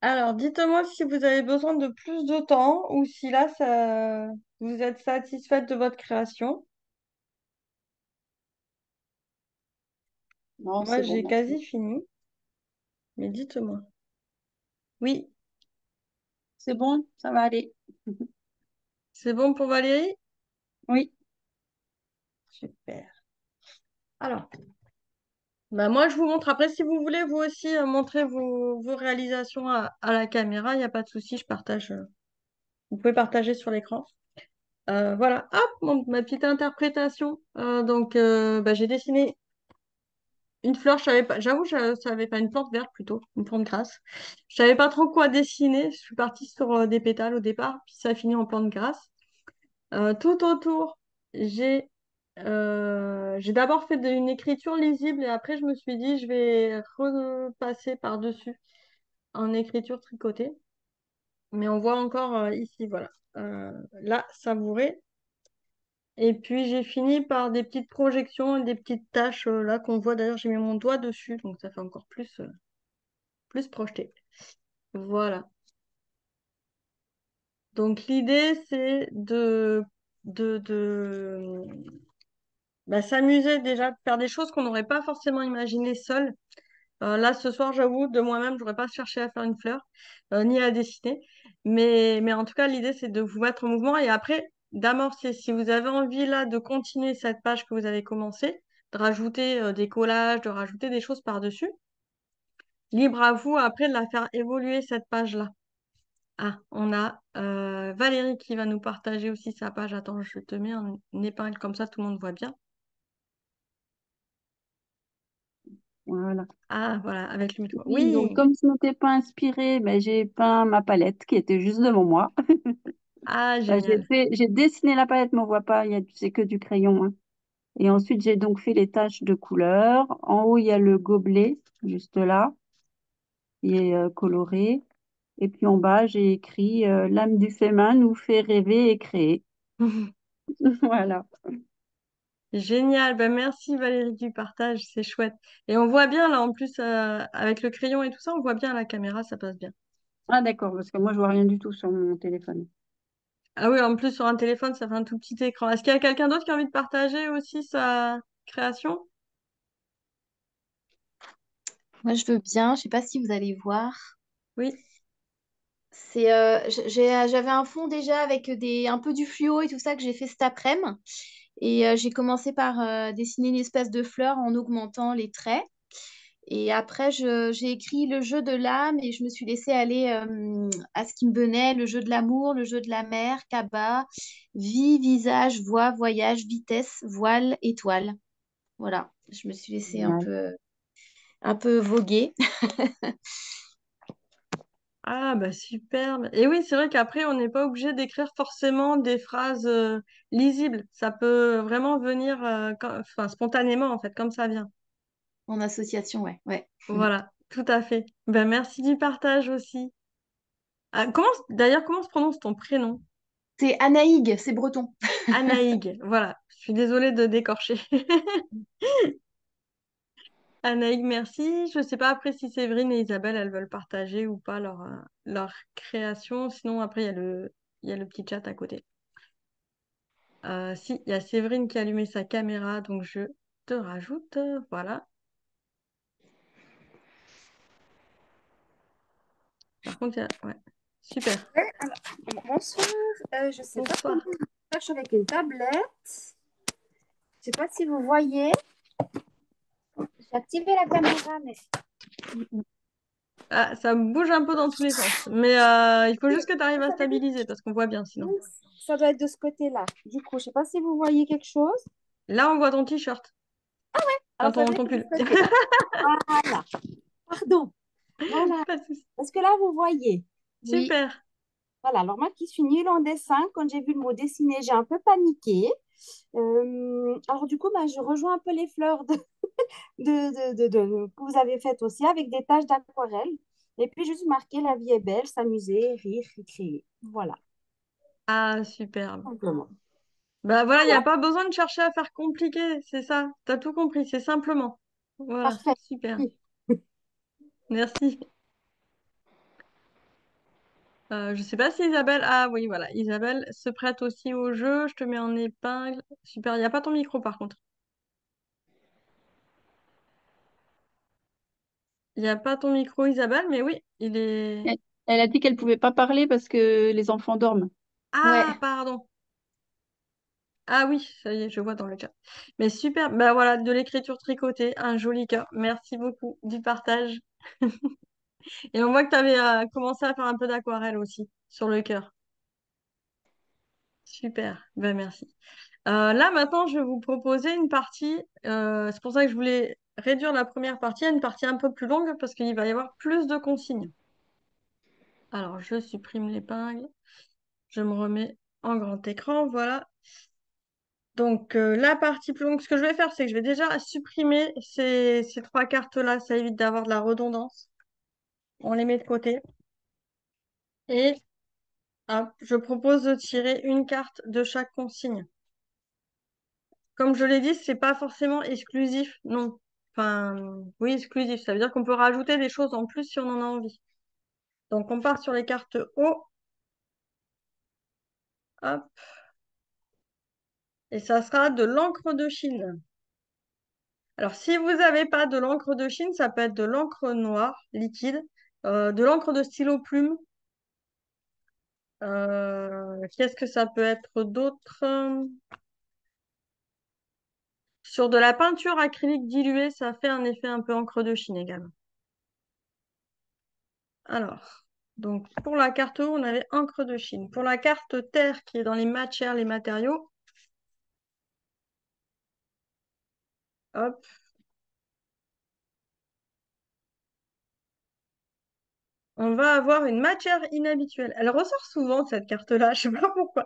Speaker 1: Alors, dites-moi si vous avez besoin de plus de temps ou si là, vous êtes satisfaite de votre création.
Speaker 2: Non,
Speaker 1: Moi,
Speaker 2: c'est bon,
Speaker 1: j'ai
Speaker 2: merci.
Speaker 1: quasi fini, mais dites-moi. Oui,
Speaker 2: C'est bon, ça va aller.
Speaker 1: c'est bon pour Valérie?
Speaker 2: Oui,
Speaker 1: Super. Alors, bah moi, je vous montre après. Si vous voulez, vous aussi, montrer vos réalisations à la caméra, il n'y a pas de souci, je partage. Vous pouvez partager sur l'écran. Voilà, hop, ma petite interprétation. Bah, j'ai dessiné une fleur, je savais pas, j'avoue, je savais pas, une plante verte plutôt, une plante grasse. Je savais pas trop quoi dessiner. Je suis partie sur des pétales au départ, puis ça a fini en plante grasse. Tout autour, j'ai d'abord fait une écriture lisible et après je me suis dit je vais repasser par-dessus en écriture tricotée. Mais on voit encore ici, voilà. Là, savouré. Et puis j'ai fini par des petites projections et des petites taches là qu'on voit. D'ailleurs, j'ai mis mon doigt dessus, donc ça fait encore plus projeté. Voilà. Donc l'idée, c'est de bah, s'amuser déjà, de faire des choses qu'on n'aurait pas forcément imaginées seul. Là, ce soir, j'avoue, de moi-même, j'aurais pas cherché à faire une fleur, ni à dessiner. Mais en tout cas, l'idée, c'est de vous mettre en mouvement et après, d'amorcer. Si vous avez envie, là, de continuer cette page que vous avez commencée, de rajouter des collages, de rajouter des choses par-dessus, libre à vous après de la faire évoluer, cette page-là. Ah, on a Valérie qui va nous partager aussi sa page. Attends, je te mets une épingle comme ça, tout le monde voit bien.
Speaker 2: voilà.
Speaker 1: Ah, voilà, avec le micro.
Speaker 2: Oui, donc
Speaker 1: Oui!
Speaker 2: comme je n'étais pas inspirée, ben, j'ai peint ma palette qui était juste devant moi.
Speaker 1: Ah,
Speaker 2: Enfin,
Speaker 1: génial.
Speaker 2: j'ai dessiné la palette, mais on voit pas, c'est que du crayon, hein. Et ensuite, j'ai donc fait les taches de couleur. En haut, il y a le gobelet, juste là, qui est coloré. Et puis en bas, j'ai écrit l'âme du féminin nous fait rêver et créer. Voilà.
Speaker 1: Génial, ben merci Valérie du partage, c'est chouette. Et on voit bien là en plus avec le crayon et tout ça, on voit bien à la caméra, ça passe bien.
Speaker 2: Ah, d'accord, parce que moi, je vois rien du tout sur mon téléphone.
Speaker 1: Ah oui, en plus sur un téléphone, ça fait un tout petit écran. Est-ce qu'il y a quelqu'un d'autre qui a envie de partager aussi sa création?
Speaker 3: Moi, je veux bien. Je sais pas si vous allez voir.
Speaker 1: Oui.
Speaker 3: J'avais un fond déjà avec un peu du fluo et tout ça que j'ai fait cet après-midi. Et j'ai commencé par dessiner une espèce de fleur en augmentant les traits. Et après, j'ai écrit le jeu de l'âme et je me suis laissée aller à ce qui me venait, le jeu de l'amour, le jeu de la mer, cabas, vie, visage, voix, voyage, vitesse, voile, étoile. Voilà, je me suis laissée
Speaker 2: Génial.
Speaker 3: un peu voguer.
Speaker 1: Ah, bah superbe. Et oui, c'est vrai qu'après, on n'est pas obligé d'écrire forcément des phrases lisibles. Ça peut vraiment venir enfin, spontanément, en fait, comme ça vient.
Speaker 3: En association, ouais, ouais.
Speaker 1: Voilà, tout à fait. Ben, merci du partage aussi. Ah, d'ailleurs, comment se prononce ton prénom?
Speaker 3: C'est Anaïg, c'est breton.
Speaker 1: Anaïg. Voilà, je suis désolée de décorcher. Anaïg, merci. Je ne sais pas après si Séverine et Isabelle, elles veulent partager ou pas leur création. Sinon, après, il y a le petit chat à côté. Si, il y a Séverine qui a allumé sa caméra, donc je te rajoute. Voilà. Par contre, ouais. Super.
Speaker 4: Ouais, alors, bonsoir. Je ne sais pas comment
Speaker 1: Bonsoir.
Speaker 4: je cherche avec une tablette. Je ne sais pas si vous voyez. J'ai activé la caméra, mais
Speaker 1: Ah, ça bouge un peu dans tous les sens. Mais il faut juste que tu arrives à
Speaker 4: ça doit être
Speaker 1: stabiliser parce qu'on voit bien sinon.
Speaker 4: ça doit être de ce côté-là. Du coup, je ne sais pas si vous voyez quelque chose.
Speaker 1: Là, on voit ton t-shirt. Enfin,
Speaker 4: Alors, ça doit
Speaker 1: ton
Speaker 4: être de
Speaker 1: pull.
Speaker 4: ce côté-là. Voilà. Pardon. Voilà.
Speaker 1: Pas de souci.
Speaker 4: Est-ce que là, vous voyez?
Speaker 3: Oui.
Speaker 1: Super.
Speaker 4: Voilà. Alors, moi qui suis nulle en dessin, quand j'ai vu le mot dessiner, j'ai un peu paniqué. Alors, du coup, bah, je rejoins un peu les fleurs que vous avez faites aussi avec des taches d'aquarelle. Et puis juste marquer la vie est belle, s'amuser, rire, créer. Voilà,
Speaker 1: Ah, superbe.
Speaker 4: simplement.
Speaker 1: Bah voilà, il n'y a
Speaker 4: Voilà,
Speaker 1: pas besoin de chercher à faire compliqué, c'est ça. T'as tout compris, c'est simplement. Voilà,
Speaker 4: parfait.
Speaker 1: super.
Speaker 4: Oui.
Speaker 1: Merci. Je sais pas si Isabelle. Ah oui, voilà. Isabelle se prête aussi au jeu. Je te mets en épingle. Super. Il n'y a pas ton micro par contre. Il n'y a pas ton micro, Isabelle, mais oui, il est.
Speaker 2: Elle a dit qu'elle pouvait pas parler parce que les enfants dorment.
Speaker 1: Ah,
Speaker 3: Ouais.
Speaker 1: pardon. Ah oui, ça y est, je vois dans le chat. Mais super. Bah voilà, de l'écriture tricotée, un joli cœur. Merci beaucoup du partage. Et on voit que tu avais commencé à faire un peu d'aquarelle aussi sur le cœur. Super. Ben merci. Là, maintenant, je vais vous proposer une partie. C'est pour ça que je voulais réduire la première partie à une partie un peu plus longue parce qu'il va y avoir plus de consignes. Alors, je supprime l'épingle. Je me remets en grand écran. Voilà. Donc, la partie plus longue, ce que je vais faire, c'est que je vais déjà supprimer ces trois cartes-là. Ça évite d'avoir de la redondance. On les met de côté. Et hop, je propose de tirer une carte de chaque consigne. Comme je l'ai dit, c'est pas forcément exclusif, non. Enfin, oui, exclusif. Ça veut dire qu'on peut rajouter des choses en plus si on en a envie. Donc, on part sur les cartes haut. Hop. Et ça sera de l'encre de Chine. Alors, si vous n'avez pas de l'encre de Chine, ça peut être de l'encre noire, liquide, de l'encre de stylo plume. Qu'est-ce que ça peut être d'autre? Sur de la peinture acrylique diluée, ça fait un effet un peu encre de Chine également. Alors, donc pour la carte eau, on avait encre de Chine. Pour la carte terre qui est dans les matières, les matériaux, hop, on va avoir une matière inhabituelle. Elle ressort souvent cette carte-là, je sais pas pourquoi.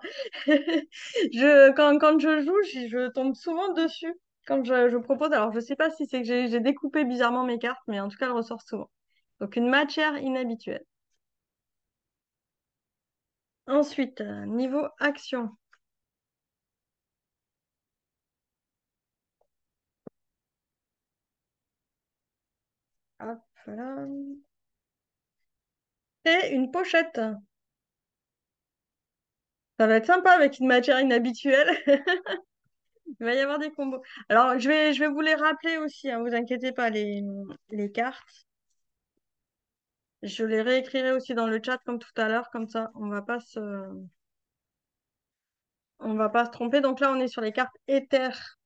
Speaker 1: Quand je joue, je tombe souvent dessus quand je propose. Alors je sais pas si c'est que j'ai découpé bizarrement mes cartes, mais en tout cas elle ressort souvent. Donc une matière inhabituelle. Ensuite, niveau action. Hop là. Et une pochette. Ça va être sympa avec une matière inhabituelle. Il va y avoir des combos. Alors, je vais vous les rappeler aussi, hein, vous inquiétez pas, les cartes. Je les réécrirai aussi dans le chat comme tout à l'heure, comme ça, on va pas se tromper. Donc là, on est sur les cartes éther.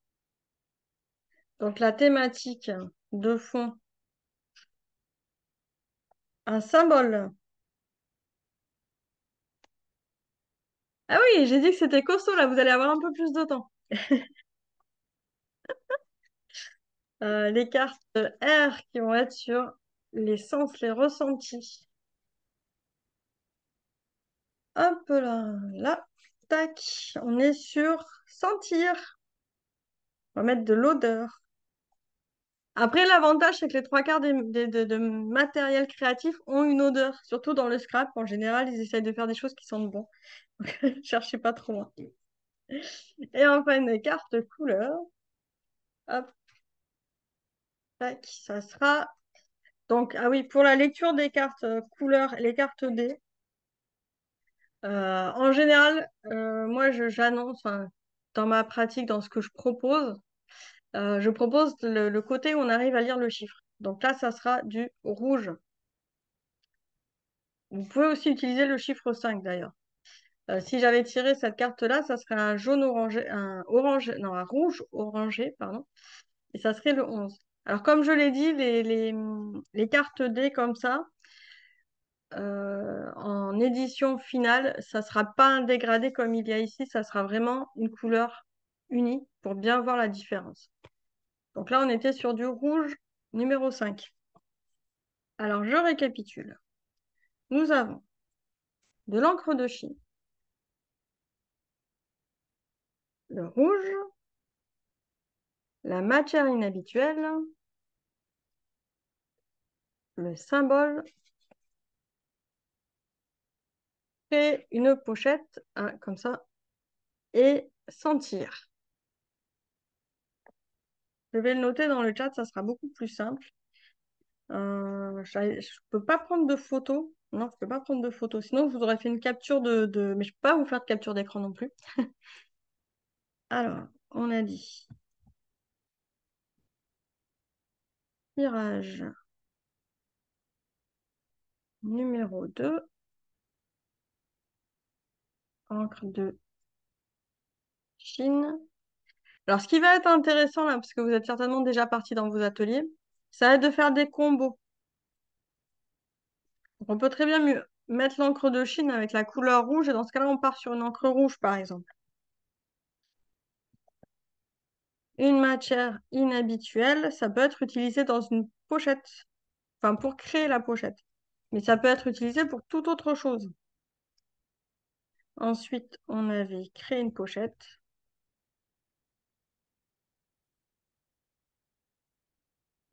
Speaker 1: Donc la thématique de fond, Un symbole. Ah oui, j'ai dit que c'était costaud, là, vous allez avoir un peu plus de temps. Les cartes R qui vont être sur les sens, les ressentis. Hop là, là, tac, on est sur sentir. On va mettre de l'odeur. Après, l'avantage, c'est que les trois quarts de matériel créatif ont une odeur, surtout dans le scrap. En général, ils essayent de faire des choses qui sentent bon. Donc, cherchez pas trop loin. Et enfin, une carte couleur. Hop, tac, ça sera. Donc, ah oui, pour la lecture des cartes couleurs, les cartes D, en général, moi, j'annonce, enfin, dans ma pratique, dans ce que je propose le côté où on arrive à lire le chiffre. Donc là, ça sera du rouge. Vous pouvez aussi utiliser le chiffre 5 d'ailleurs. Si j'avais tiré cette carte-là, ça serait un jaune orangé, un orange, non, un rouge orangé, pardon, et ça serait le 11. Alors comme je l'ai dit, les cartes D comme ça, en édition finale, ça sera pas un dégradé comme il y a ici, ça sera vraiment une couleur unie pour bien voir la différence. Donc là, on était sur du rouge numéro 5. Alors, je récapitule. Nous avons de l'encre de Chine, le rouge, la matière inhabituelle, le symbole et une pochette, comme ça, et sentir. Je vais le noter dans le chat, ça sera beaucoup plus simple. Je peux pas prendre de photos. Non, je peux pas prendre de photos. Sinon, je vous aurais fait une capture Mais je peux pas vous faire de capture d'écran non plus. Alors, on a dit tirage numéro 2, encre de Chine. Alors, ce qui va être intéressant là, parce que vous êtes certainement déjà parti dans vos ateliers, ça va être de faire des combos. Donc, on peut très bien mettre l'encre de Chine avec la couleur rouge, et dans ce cas-là, on part sur une encre rouge, par exemple. Une matière inhabituelle, ça peut être utilisé dans une pochette, enfin pour créer la pochette. Mais ça peut être utilisé pour toute autre chose. Ensuite, on avait créé une pochette.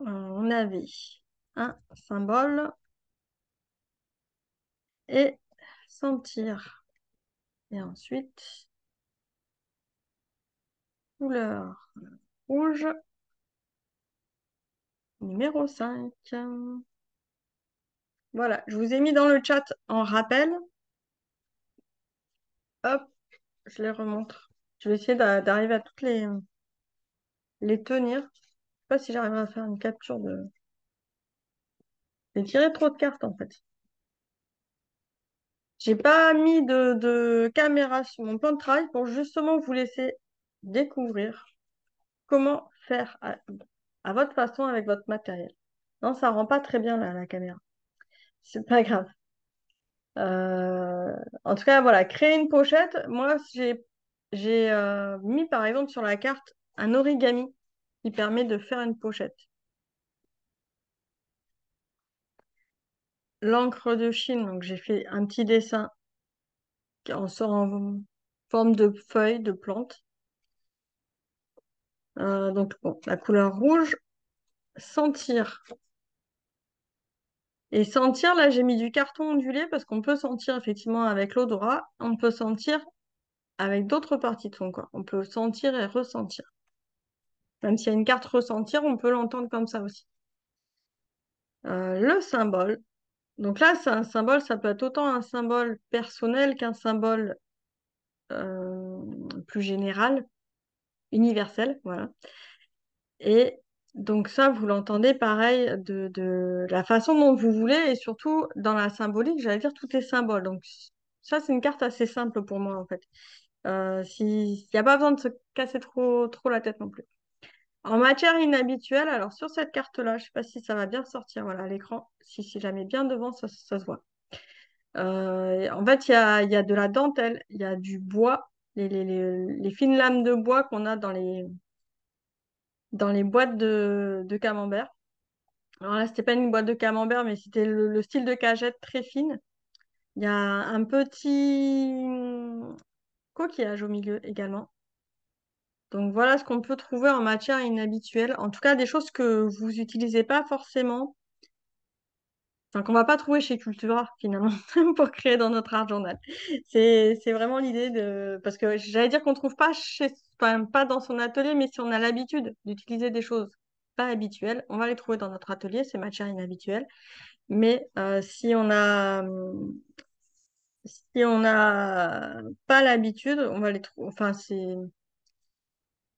Speaker 1: On avait un symbole et sentir. Et ensuite, couleur rouge, numéro 5. Voilà, je vous ai mis dans le chat en rappel. Hop, je les remontre. Je vais essayer d'arriver à toutes les tenir. Je sais pas si j'arriverai à faire une capture de... J'ai tiré trop de cartes en fait. J'ai pas mis de caméra sur mon plan de travail pour justement vous laisser découvrir comment faire à votre façon avec votre matériel. Non, ça rend pas très bien la caméra. C'est pas grave. En tout cas, voilà, créer une pochette. Moi, j'ai mis par exemple sur la carte un origami qui permet de faire une pochette. L'encre de Chine, donc j'ai fait un petit dessin en sort en forme de feuille, de plante. Donc bon, la couleur rouge, sentir. Et sentir, là j'ai mis du carton ondulé parce qu'on peut sentir effectivement avec l'odorat, on peut sentir avec d'autres parties de son corps. On peut sentir et ressentir. Même s'il y a une carte ressentir, on peut l'entendre comme ça aussi. Le symbole. Donc là, c'est un symbole, ça peut être autant un symbole personnel qu'un symbole euh, plus général, universel, voilà. Et donc ça, vous l'entendez pareil de la façon dont vous voulez et surtout dans la symbolique, j'allais dire tout est symbole. Donc ça, c'est une carte assez simple pour moi en fait. S'il n'y a pas besoin de se casser trop la tête non plus. En matière inhabituelle, alors sur cette carte-là, je ne sais pas si ça va bien sortir, voilà, à l'écran. Si jamais bien devant, ça se voit. En fait, il y a de la dentelle, il y a du bois, les fines lames de bois qu'on a dans les boîtes de camembert. Alors là, c'était pas une boîte de camembert, mais c'était le style de cagette très fine. Il y a un petit coquillage au milieu également. Donc voilà ce qu'on peut trouver en matière inhabituelle. En tout cas, des choses que vous n'utilisez pas forcément, enfin qu'on va pas trouver chez Cultura finalement pour créer dans notre art journal. C'est vraiment l'idée de parce que j'allais dire qu'on trouve pas enfin, pas dans son atelier, mais si on a l'habitude d'utiliser des choses pas habituelles, on va les trouver dans notre atelier, ces matières inhabituelles. Mais si on a pas l'habitude, on va les trouver. Enfin,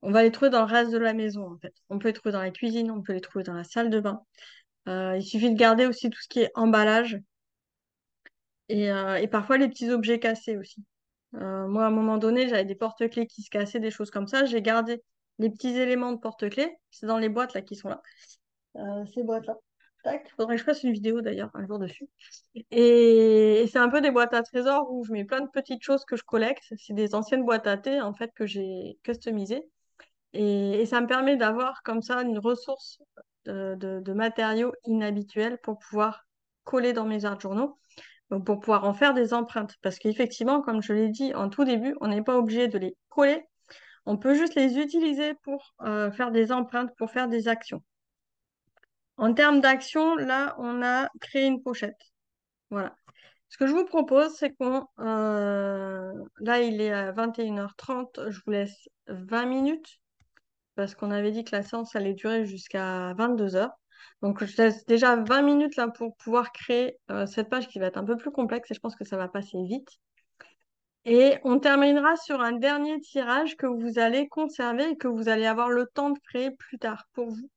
Speaker 1: on va les trouver dans le reste de la maison, en fait. On peut les trouver dans la cuisine, on peut les trouver dans la salle de bain. Il suffit de garder aussi tout ce qui est emballage et parfois les petits objets cassés aussi. Moi, à un moment donné, j'avais des porte-clés qui se cassaient, des choses comme ça. J'ai gardé les petits éléments de porte-clés. C'est dans les boîtes là qui sont là. Ces boîtes-là. Tac. Faudrait que je fasse une vidéo d'ailleurs un jour dessus. Et c'est un peu des boîtes à trésors où je mets plein de petites choses que je collecte. C'est des anciennes boîtes à thé en fait que j'ai customisées. Et ça me permet d'avoir comme ça une ressource de matériaux inhabituels pour pouvoir coller dans mes art journaux, donc pour pouvoir en faire des empreintes. Parce qu'effectivement, comme je l'ai dit en tout début, on n'est pas obligé de les coller. On peut juste les utiliser pour faire des empreintes, pour faire des actions. En termes d'action, là, on a créé une pochette. Voilà. Ce que je vous propose, c'est là, il est à 21h30. Je vous laisse 20 minutes parce qu'on avait dit que la séance allait durer jusqu'à 22h. Donc, je laisse déjà 20 minutes là pour pouvoir créer cette page qui va être un peu plus complexe et je pense que ça va passer vite. Et on terminera sur un dernier tirage que vous allez conserver et que vous allez avoir le temps de créer plus tard pour vous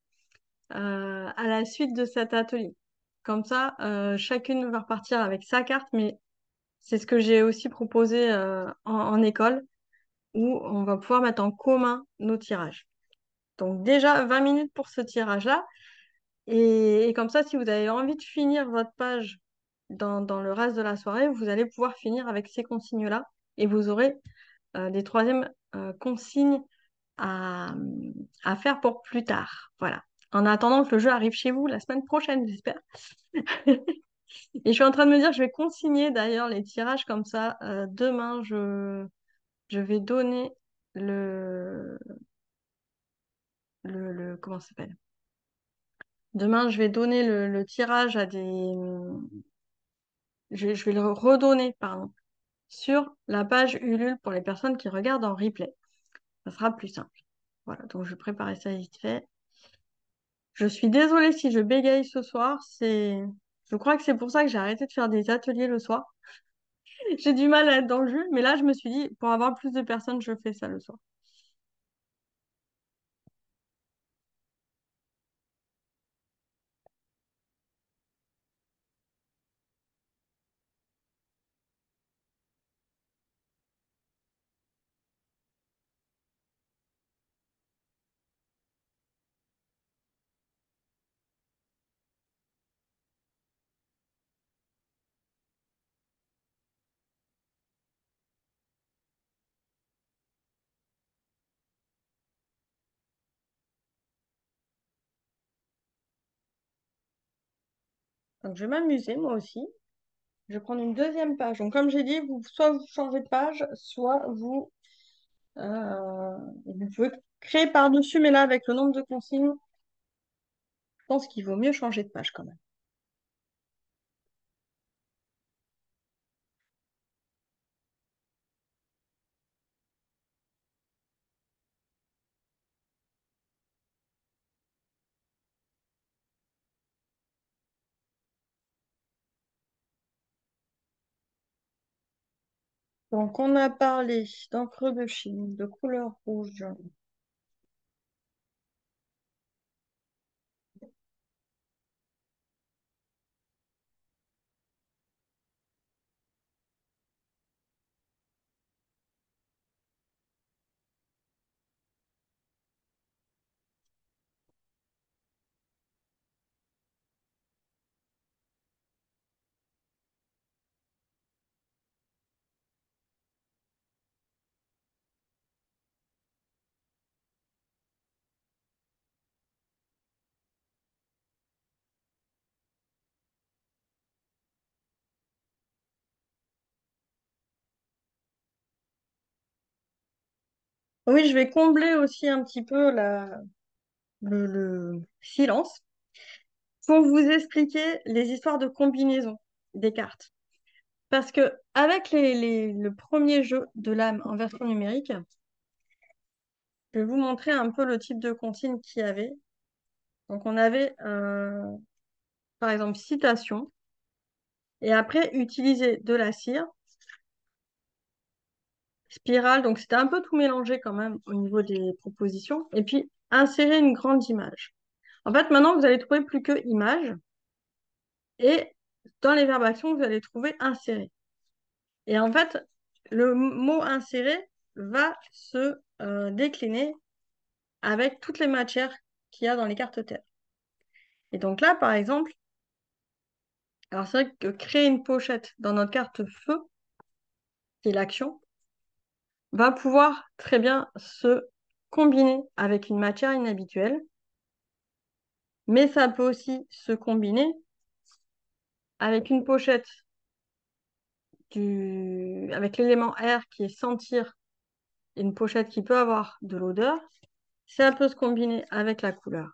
Speaker 1: à la suite de cet atelier. Comme ça, chacune va repartir avec sa carte, mais c'est ce que j'ai aussi proposé en école où on va pouvoir mettre en commun nos tirages. Donc déjà 20 minutes pour ce tirage-là. Et comme ça, si vous avez envie de finir votre page dans le reste de la soirée, vous allez pouvoir finir avec ces consignes-là et vous aurez des troisièmes consignes à, à faire pour plus tard. Voilà. En attendant que le jeu arrive chez vous la semaine prochaine, j'espère. Et je suis en train de me dire que je vais consigner d'ailleurs les tirages comme ça. Demain, je vais donner le, comment ça s'appelle? Demain, je vais donner le tirage à des. Je vais le redonner, pardon, sur la page Ulule pour les personnes qui regardent en replay. Ça sera plus simple. Voilà, donc je vais préparer ça vite fait. Je suis désolée si je bégaye ce soir. Je crois que c'est pour ça que j'ai arrêté de faire des ateliers le soir. J'ai du mal à être dans le jus, mais là, je me suis dit, pour avoir plus de personnes, je fais ça le soir. Donc, je vais m'amuser, moi aussi. Je vais prendre une deuxième page. Donc, comme j'ai dit, soit vous changez de page, soit vous pouvez créer par-dessus, mais là, avec le nombre de consignes, je pense qu'il vaut mieux changer de page quand même. Donc, on a parlé d'encre de Chine, de couleur rouge. Oui, je vais combler aussi un petit peu le silence pour vous expliquer les histoires de combinaison des cartes. Parce que avec le premier jeu de l'âme en version numérique, je vais vous montrer un peu le type de consigne qu'il y avait. Donc on avait par exemple citation, et après utiliser de la cire, spirale, donc c'était un peu tout mélangé quand même au niveau des propositions, et puis insérer une grande image. En fait, maintenant, vous allez trouver plus que image, et dans les verbes actions, vous allez trouver insérer. Et en fait, le mot insérer va se décliner avec toutes les matières qu'il y a dans les cartes terres. Et donc là, par exemple, alors c'est vrai que créer une pochette dans notre carte feu, qui est l'action, va pouvoir très bien se combiner avec une matière inhabituelle, mais ça peut aussi se combiner avec une pochette avec l'élément R qui est sentir, et une pochette qui peut avoir de l'odeur. Ça peut se combiner avec la couleur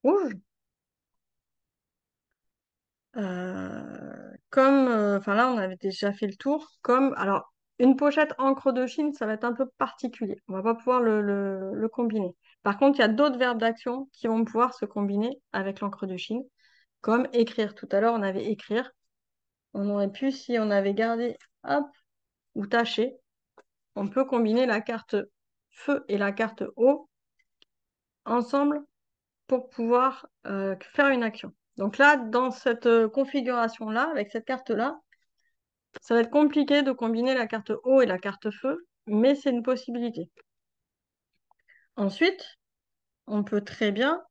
Speaker 1: rouge. Enfin là, on avait déjà fait le tour. Alors, une pochette encre de Chine, ça va être un peu particulier. On va pas pouvoir le combiner. Par contre, il y a d'autres verbes d'action qui vont pouvoir se combiner avec l'encre de Chine, comme écrire. Tout à l'heure, on avait écrire. On aurait pu, si on avait gardé, hop, ou tâcher, on peut combiner la carte feu et la carte eau ensemble pour pouvoir faire une action. Donc là, dans cette configuration-là, avec cette carte-là, ça va être compliqué de combiner la carte eau et la carte feu, mais c'est une possibilité. Ensuite, on peut très bien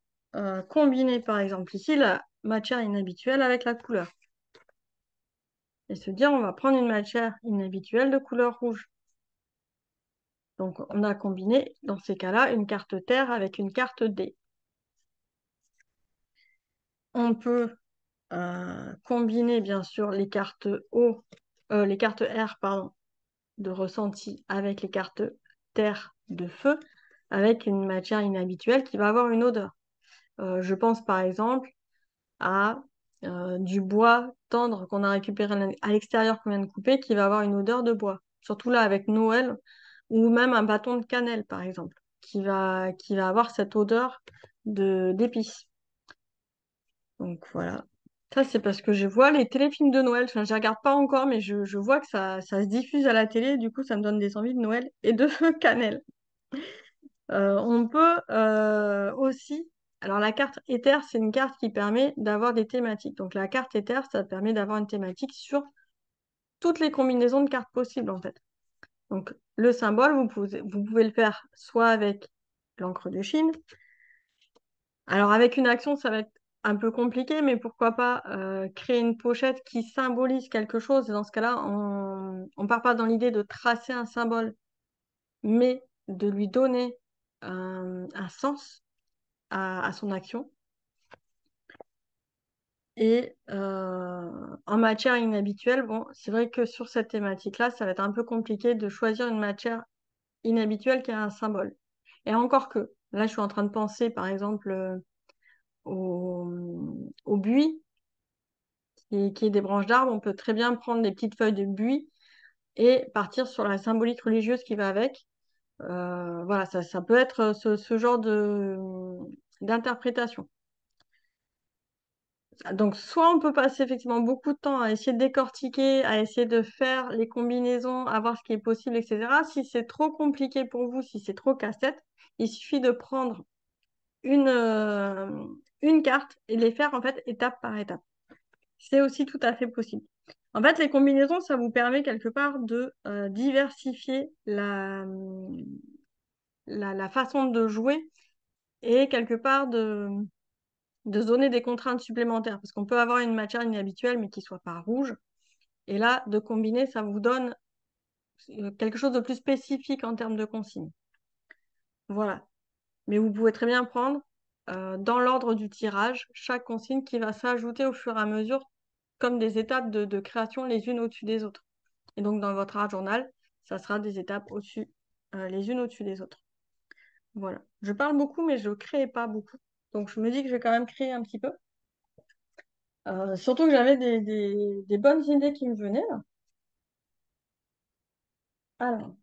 Speaker 1: combiner, par exemple, ici, la matière inhabituelle avec la couleur. Et se dire, on va prendre une matière inhabituelle de couleur rouge. Donc, on a combiné, dans ces cas-là, une carte terre avec une carte D. On peut combiner, bien sûr, les cartes les cartes R, pardon, de ressenti avec les cartes terre de feu, avec une matière inhabituelle qui va avoir une odeur. Je pense par exemple à du bois tendre qu'on a récupéré à l'extérieur qu'on vient de couper, qui va avoir une odeur de bois. Surtout là avec Noël, ou même un bâton de cannelle par exemple, qui va avoir cette odeur d'épices. Donc voilà. Ça, c'est parce que je vois les téléfilms de Noël. Enfin, je ne regarde pas encore, mais je vois que ça se diffuse à la télé. Du coup, ça me donne des envies de Noël et de cannelle. On peut aussi... Alors, la carte Éther, c'est une carte qui permet d'avoir des thématiques. Donc, la carte Éther, ça permet d'avoir une thématique sur toutes les combinaisons de cartes possibles, en fait. Donc, le symbole, vous pouvez le faire soit avec l'encre de Chine. Alors, avec une action, ça va être un peu compliqué, mais pourquoi pas créer une pochette qui symbolise quelque chose. Et dans ce cas-là, on ne part pas dans l'idée de tracer un symbole, mais de lui donner un sens à son action. Et en matière inhabituelle, bon, c'est vrai que sur cette thématique-là, ça va être un peu compliqué de choisir une matière inhabituelle qui a un symbole. Et encore que, là, je suis en train de penser, par exemple, au buis, qui est des branches d'arbres. On peut très bien prendre des petites feuilles de buis et partir sur la symbolique religieuse qui va avec. Voilà, ça peut être ce genre d'interprétation. Donc, soit on peut passer effectivement beaucoup de temps à essayer de décortiquer, à essayer de faire les combinaisons, à voir ce qui est possible, etc. Si c'est trop compliqué pour vous, si c'est trop casse-tête, il suffit de prendre une carte et les faire en fait étape par étape. C'est aussi tout à fait possible. En fait, les combinaisons, ça vous permet quelque part de diversifier la façon de jouer et quelque part de se donner des contraintes supplémentaires. Parce qu'on peut avoir une matière inhabituelle, mais qui soit pas rouge. Et là, de combiner, ça vous donne quelque chose de plus spécifique en termes de consignes. Voilà. Mais vous pouvez très bien prendre, dans l'ordre du tirage, chaque consigne qui va s'ajouter au fur et à mesure comme des étapes de création les unes au-dessus des autres. Et donc, dans votre art journal, ça sera des étapes au-dessus les unes au-dessus des autres. Voilà. Je parle beaucoup, mais je ne crée pas beaucoup. Donc, je me dis que je vais quand même créer un petit peu. Surtout que j'avais des bonnes idées qui me venaient là. Alors,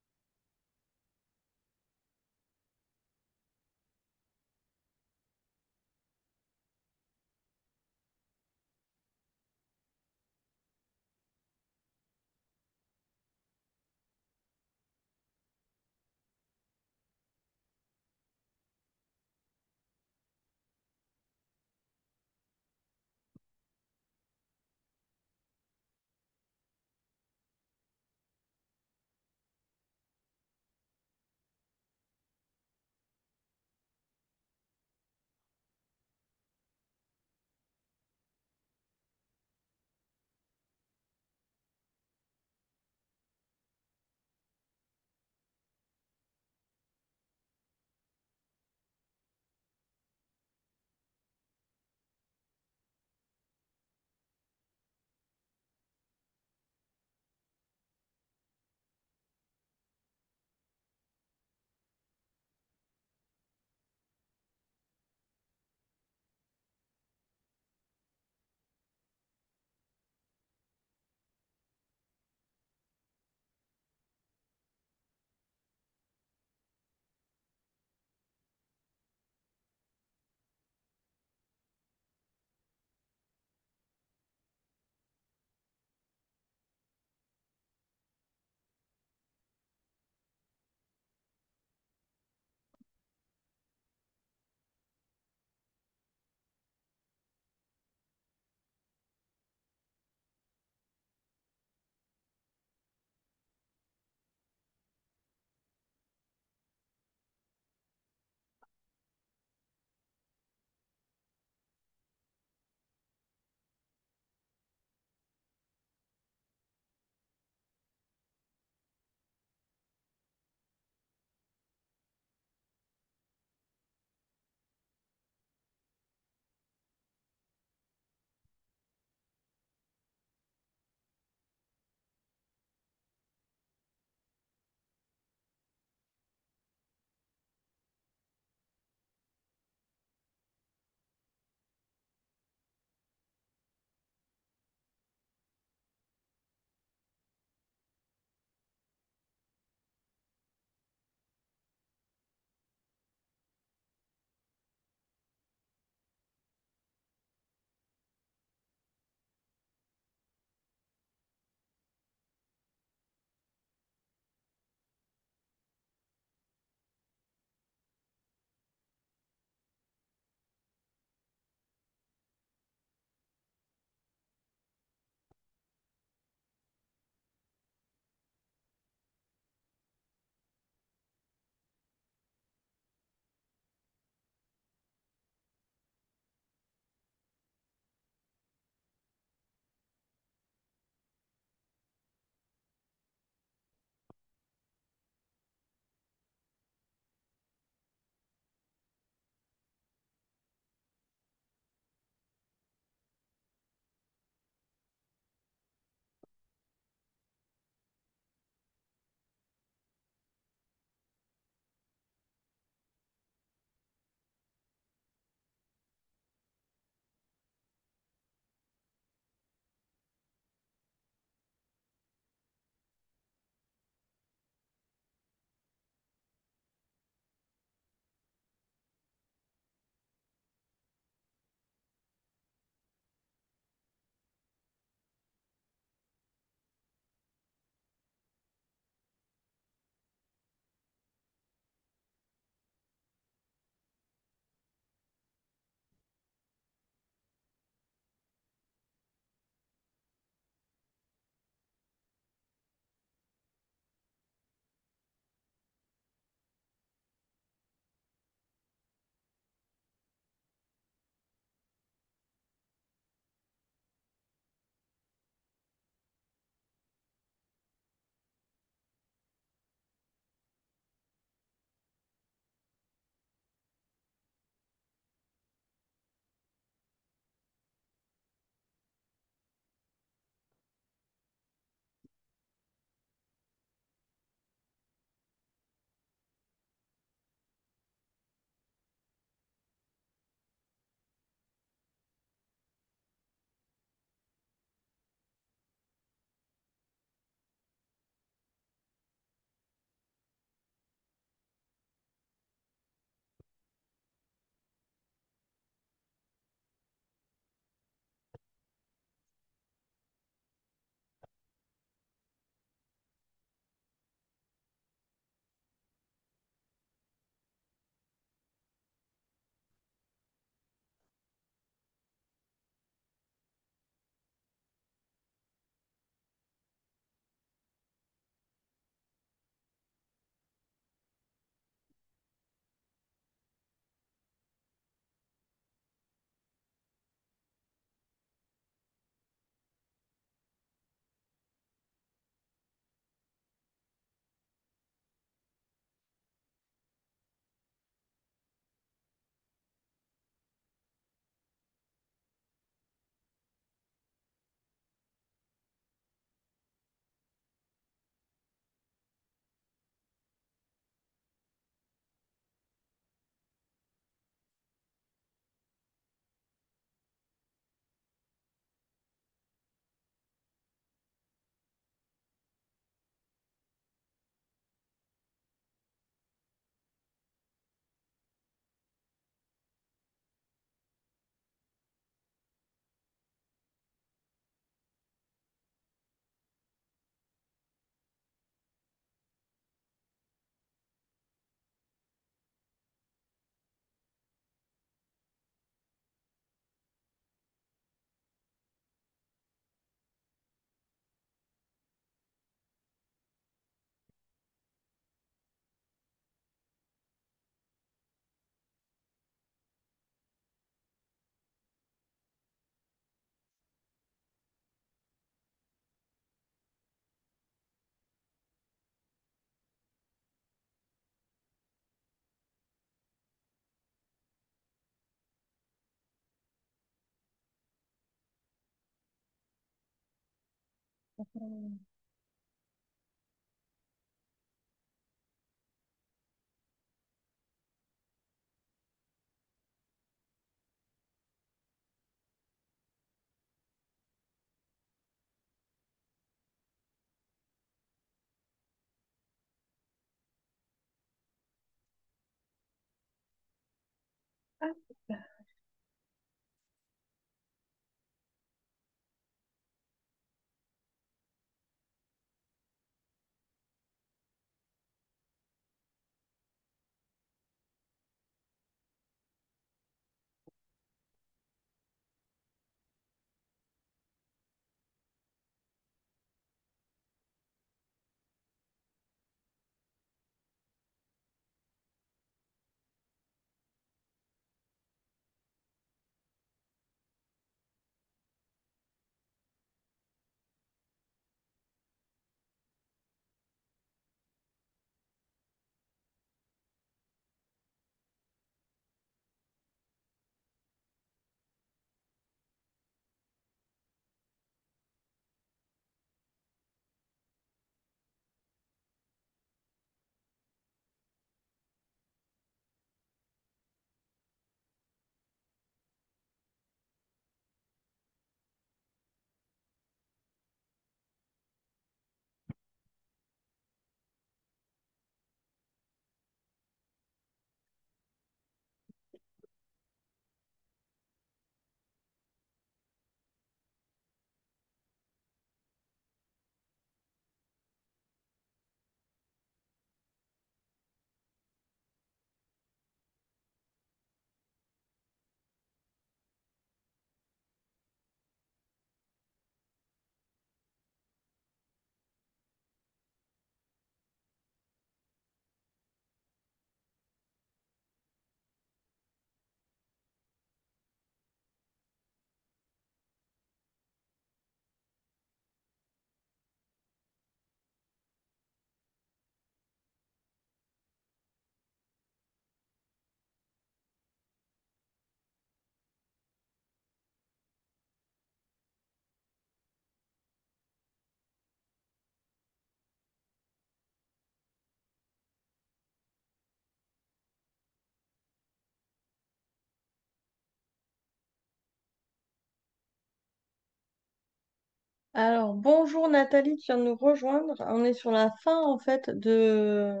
Speaker 1: Alors, bonjour Nathalie qui vient de nous rejoindre. On est sur la fin en fait de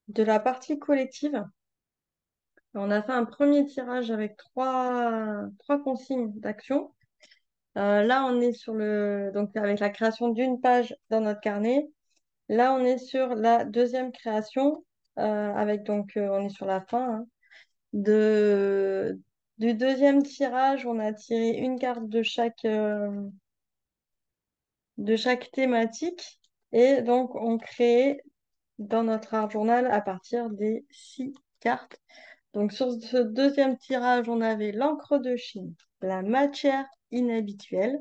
Speaker 1: la partie collective. On a fait un premier tirage avec trois consignes d'action. Là, on est sur donc avec la création d'une page dans notre carnet. Là, on est sur la deuxième création avec donc on est sur la fin hein, du deuxième tirage. On a tiré une carte de chaque thématique et donc on crée dans notre art journal à partir des 6 cartes. Donc sur ce deuxième tirage, on avait l'encre de Chine, la matière inhabituelle.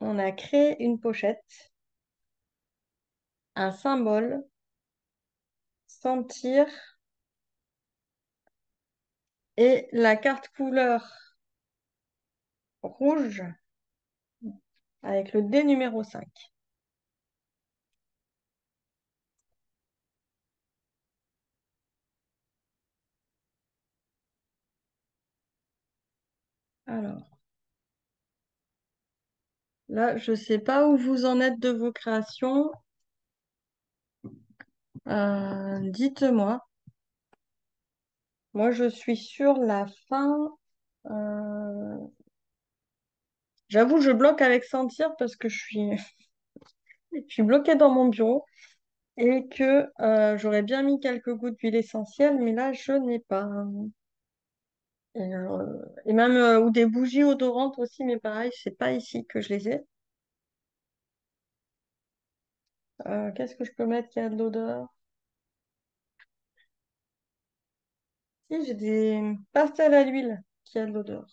Speaker 1: On a créé une pochette, un symbole, sentir et la carte couleur rouge avec le dé numéro 5. Alors là, je ne sais pas où vous en êtes de vos créations. Dites-moi. Moi, je suis sur la fin. Euh, J'avoue, je bloque avec sentir parce que je suis bloquée dans mon bureau et que j'aurais bien mis quelques gouttes d'huile essentielle, mais là, je n'ai pas. Et même ou des bougies odorantes aussi, mais pareil, c'est pas ici que je les ai. Qu'est-ce que je peux mettre qui a de l'odeur? Si, j'ai des pastels à l'huile qui a de l'odeur.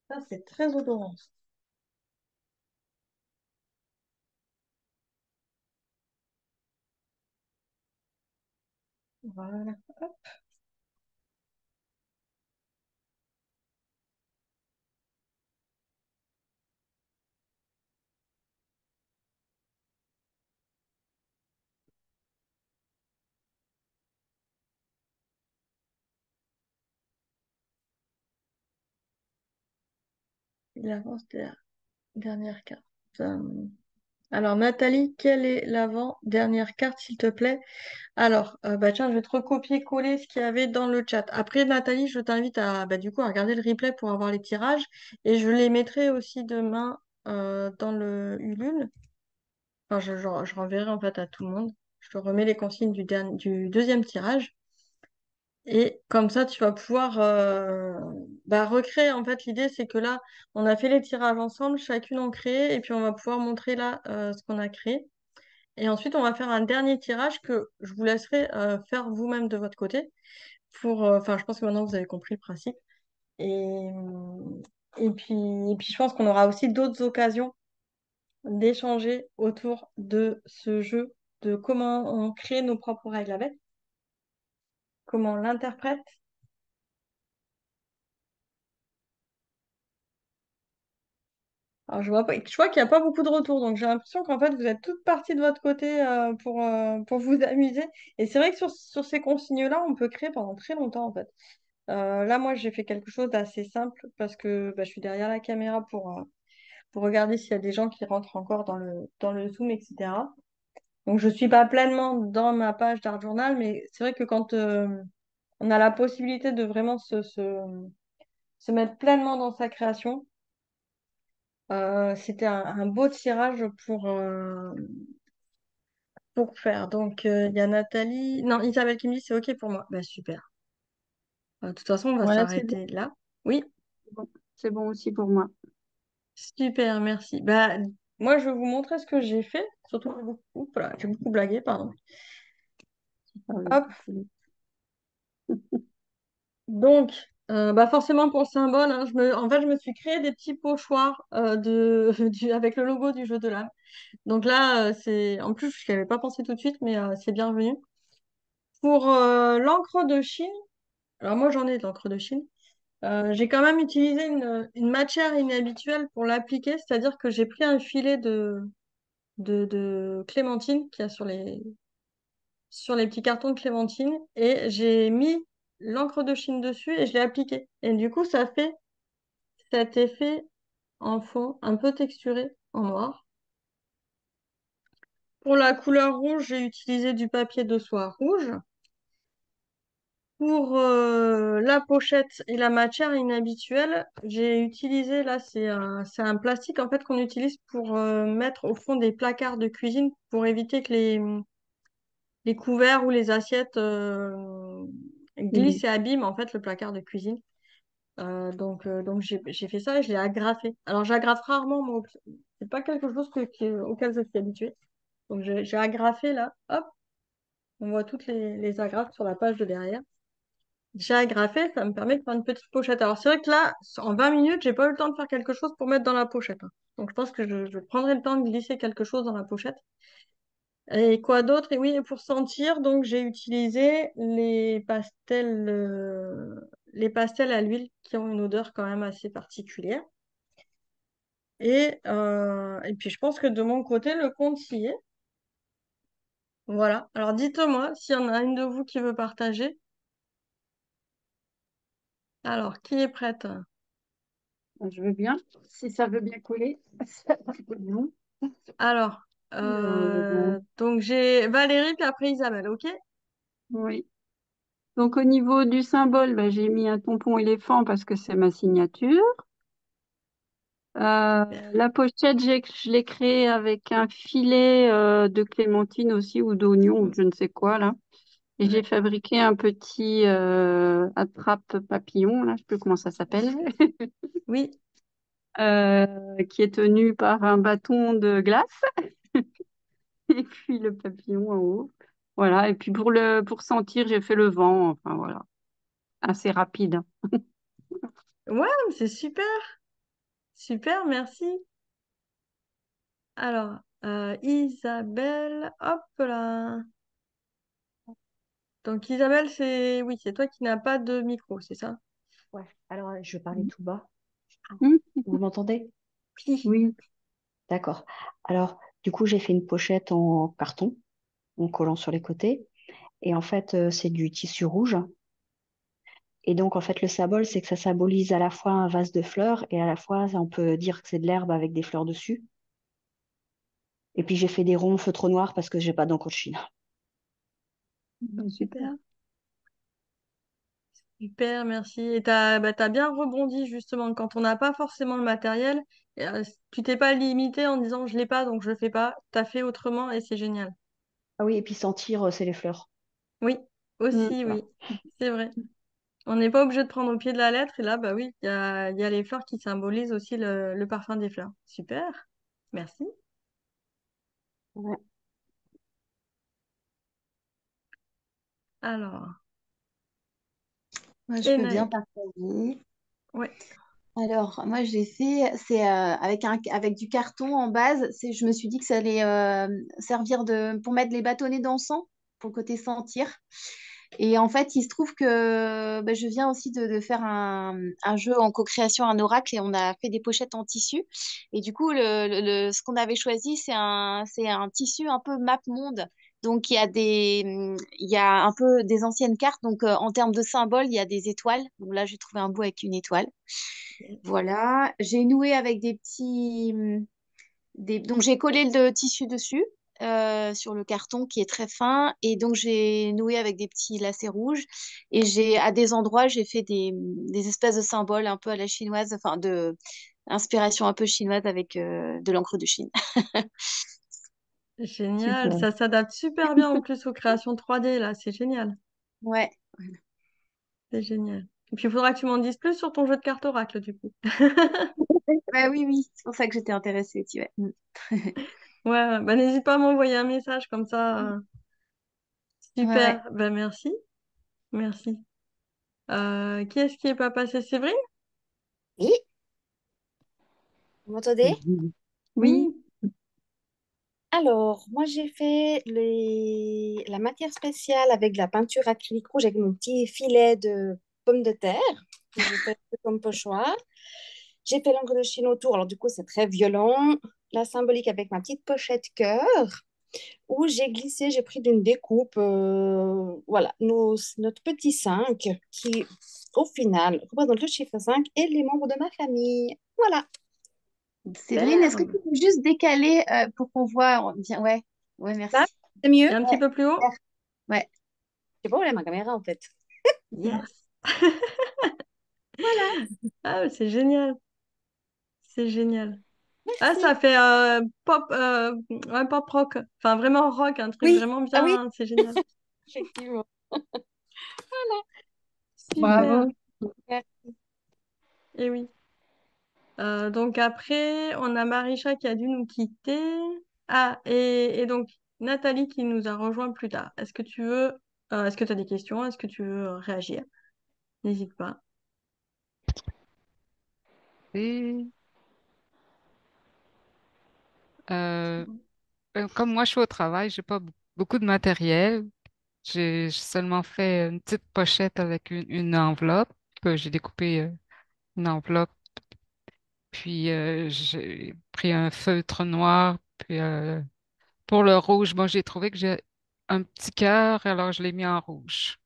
Speaker 1: Ça, c'est très odorant. Voilà. Il avance dernière carte. Euh, Alors, Nathalie, quelle est l'avant-dernière carte, s'il te plaît? Alors, bah tiens, je vais te recopier-coller ce qu'il y avait dans le chat. Après, Nathalie, je t'invite à, bah, du coup, à regarder le replay pour avoir les tirages. Et je les mettrai aussi demain dans le Ulule. Enfin, je renverrai en fait à tout le monde. Je te remets les consignes du deuxième tirage. Et comme ça, tu vas pouvoir bah, recréer. En fait, l'idée, c'est que là, on a fait les tirages ensemble, chacune en créé, et puis on va pouvoir montrer là ce qu'on a créé. Et ensuite, on va faire un dernier tirage que je vous laisserai faire vous-même de votre côté. Enfin, je pense que maintenant, vous avez compris le principe. Et, et puis, je pense qu'on aura aussi d'autres occasions d'échanger autour de ce jeu, de comment on crée nos propres règles avec, comment on l'interprète. Alors, je vois qu'il n'y a pas beaucoup de retours, donc j'ai l'impression qu'en fait, vous êtes toutes parties de votre côté pour vous amuser. Et c'est vrai que sur ces consignes-là, on peut créer pendant très longtemps, en fait. Là, moi, j'ai fait quelque chose d'assez simple parce que bah, je suis derrière la caméra pour regarder s'il y a des gens qui rentrent encore dans le Zoom, etc. Donc, je suis pas pleinement dans ma page d'Art Journal, mais c'est vrai que quand on a la possibilité de vraiment se mettre pleinement dans sa création, c'était un beau tirage pour faire. Donc, il y a Nathalie, non, Isabelle qui me dit c'est OK pour moi. Bah, super. De toute façon, on va
Speaker 2: Voilà, c'est bon.
Speaker 1: s'arrêter là. Oui.
Speaker 2: C'est bon. C'est bon aussi pour moi.
Speaker 1: Super, merci. Bah, moi, je vais vous montrer ce que j'ai fait. Surtout, oups là, j'ai beaucoup blagué, pardon.
Speaker 2: Ah oui.
Speaker 1: Hop. Donc, bah forcément pour le symbole, hein, en fait, je me suis créé des petits pochoirs avec le logo du jeu de l'âme. Donc là, en plus, je n'y avais pas pensé tout de suite, mais c'est bienvenu. Pour l'encre de Chine, alors moi, j'en ai de l'encre de Chine. J'ai quand même utilisé une matière inhabituelle pour l'appliquer, c'est-à-dire que j'ai pris un filet de clémentine qu'il y a sur les petits cartons de clémentine et j'ai mis l'encre de Chine dessus et je l'ai appliqué. Et du coup, ça fait cet effet en fond un peu texturé en noir. Pour la couleur rouge, j'ai utilisé du papier de soie rouge. Pour la pochette et la matière inhabituelle, j'ai utilisé, là, c'est un plastique en fait qu'on utilise pour mettre au fond des placards de cuisine pour éviter que les couverts ou les assiettes
Speaker 2: Mhm.
Speaker 1: glissent et abîment en fait le placard de cuisine. Donc j'ai fait ça et je l'ai agrafé. Alors j'agrafe rarement, moi, c'est pas quelque chose auquel je suis habituée. Donc j'ai agrafé là, hop, on voit toutes les agrafes sur la page de derrière. J'ai agrafé, ça me permet de faire une petite pochette. Alors c'est vrai que là, en 20 minutes, j'ai pas eu le temps de faire quelque chose pour mettre dans la pochette, hein. Donc je pense que je prendrai le temps de glisser quelque chose dans la pochette. Et quoi d'autre? Et oui, et pour sentir, donc j'ai utilisé les pastels à l'huile qui ont une odeur quand même assez particulière. Et puis je pense que de mon côté, le compte y est. Voilà. Alors dites-moi s'il y en a une de vous qui veut partager. Alors, qui est prête?
Speaker 2: Je veux bien, si ça veut bien coller. Non.
Speaker 1: Alors,
Speaker 2: Bon,
Speaker 1: donc j'ai Valérie, puis après Isabelle, ok?
Speaker 2: oui. Donc au niveau du symbole, bah, j'ai mis un tampon éléphant parce que c'est ma signature. La pochette, je l'ai créée avec un filet de clémentine aussi ou d'oignon ou de je ne sais quoi là. Et j'ai
Speaker 1: Ouais.
Speaker 2: fabriqué un petit attrape papillon, là, je sais plus comment ça s'appelle,
Speaker 1: Oui.
Speaker 2: qui est tenu par un bâton de glace et puis le papillon en haut. Voilà. Et puis pour sentir, j'ai fait le vent. Enfin voilà, assez rapide.
Speaker 1: Ouais, c'est super. Super, merci. Alors, Isabelle, hop là. Donc Isabelle, oui, c'est toi qui n'as pas de micro, c'est ça?
Speaker 5: Ouais, alors je vais parler tout bas.
Speaker 2: Hmm.
Speaker 5: Vous m'entendez?
Speaker 1: Oui.
Speaker 2: Oui.
Speaker 5: D'accord. Alors, du coup, j'ai fait une pochette en carton, en collant sur les côtés. Et en fait, c'est du tissu rouge. Et donc, en fait, le symbole, c'est que ça symbolise à la fois un vase de fleurs et à la fois, on peut dire que c'est de l'herbe avec des fleurs dessus. Et puis, j'ai fait des ronds feutre noir parce que j'ai pas d'encre de Chine.
Speaker 2: Super.
Speaker 1: Super, merci. Et t'as bien rebondi justement quand on n'a pas forcément le matériel. Tu t'es pas limité en disant je l'ai pas donc je le fais pas. T'as fait autrement et c'est génial.
Speaker 5: Ah oui, et puis sentir, c'est les fleurs.
Speaker 1: Oui,
Speaker 2: Hmm.
Speaker 1: aussi,
Speaker 5: Voilà.
Speaker 1: oui, c'est vrai. On n'est pas obligé de prendre au pied de la lettre et là, bah oui, il y a les fleurs qui symbolisent aussi le parfum des fleurs. Super, merci.
Speaker 5: Ouais.
Speaker 1: Alors,
Speaker 3: Moi, je peux bien
Speaker 1: Enaï,
Speaker 3: partager.
Speaker 1: ouais,
Speaker 3: Alors, moi, j'ai fait, c'est avec du carton en base. Je me suis dit que ça allait servir pour mettre les bâtonnets d'encens, pour le côté sentir. Et en fait, il se trouve que je viens aussi de faire un jeu en co-création, un oracle, et on a fait des pochettes en tissu. Et du coup, ce qu'on avait choisi, c'est un tissu un peu map monde. Donc, il y a un peu des anciennes cartes. Donc, en termes de symboles, il y a des étoiles. Donc là, j'ai trouvé un bout avec une étoile. Voilà, j'ai noué avec donc j'ai collé le tissu dessus sur le carton qui est très fin et donc j'ai noué avec des petits lacets rouges et à des endroits j'ai fait des espèces de symboles un peu à la chinoise, enfin de inspiration un peu chinoise avec de l'encre de Chine.
Speaker 1: génial.
Speaker 2: Super.
Speaker 1: Ça s'adapte super bien en plus aux créations 3D là, c'est génial,
Speaker 3: Ouais.
Speaker 1: c'est génial. Et puis il faudra que tu m'en dises plus sur ton jeu de cartes oracle du coup.
Speaker 3: Bah oui, oui, c'est pour ça que j'étais intéressée aussi, ouais.
Speaker 1: Ouais, ouais, bah n'hésite pas à m'envoyer un message comme ça.
Speaker 3: Ouais, ouais.
Speaker 1: Super, bah merci, merci. Qui est-ce qui est pas passé? Séverine?
Speaker 4: Oui, vous m'entendez?
Speaker 2: Mhm. Oui.
Speaker 1: Oui.
Speaker 4: Alors, moi, j'ai fait la matière spéciale avec de la peinture acrylique rouge avec mon petit filet de pommes de terre que j'ai fait comme pochoir. J'ai fait l'encre de Chine autour. Alors, du coup, c'est très violent. La symbolique avec ma petite pochette cœur où j'ai pris d'une découpe, voilà, notre petit 5 qui, au final, représente le chiffre 5 et les membres de ma famille. Voilà.
Speaker 3: Séverine, est-ce que
Speaker 1: Superbe.
Speaker 3: tu peux juste décaler pour qu'on voit bien? Ouais, ouais,
Speaker 4: Là,
Speaker 3: merci.
Speaker 4: c'est mieux?
Speaker 1: Et un petit
Speaker 3: Ouais,
Speaker 1: peu plus haut?
Speaker 3: super. Ouais.
Speaker 4: Je sais pas où est ma caméra, en fait.
Speaker 1: Yes.
Speaker 4: Voilà.
Speaker 1: Ah, c'est génial. C'est génial. Ah, ça
Speaker 4: Merci.
Speaker 1: fait pop, ouais, pop rock. Enfin, vraiment rock, un truc
Speaker 4: Oui.
Speaker 1: vraiment
Speaker 4: Ah oui,
Speaker 1: bien. C'est génial.
Speaker 4: effectivement.
Speaker 1: Super.
Speaker 2: Bravo.
Speaker 1: Et oui. Donc après, on a Marisha qui a dû nous quitter. Ah, et donc Nathalie qui nous a rejoint plus tard. Est-ce que tu as des questions? Est-ce que tu veux réagir? N'hésite pas.
Speaker 6: Et euh, comme moi, je suis au travail, j'ai pas beaucoup de matériel. J'ai seulement fait une petite pochette avec une enveloppe que j'ai découpé une enveloppe. Puis j'ai pris un feutre noir. Puis pour le rouge, bon, j'ai trouvé que j'ai un petit cœur, alors je l'ai mis en rouge.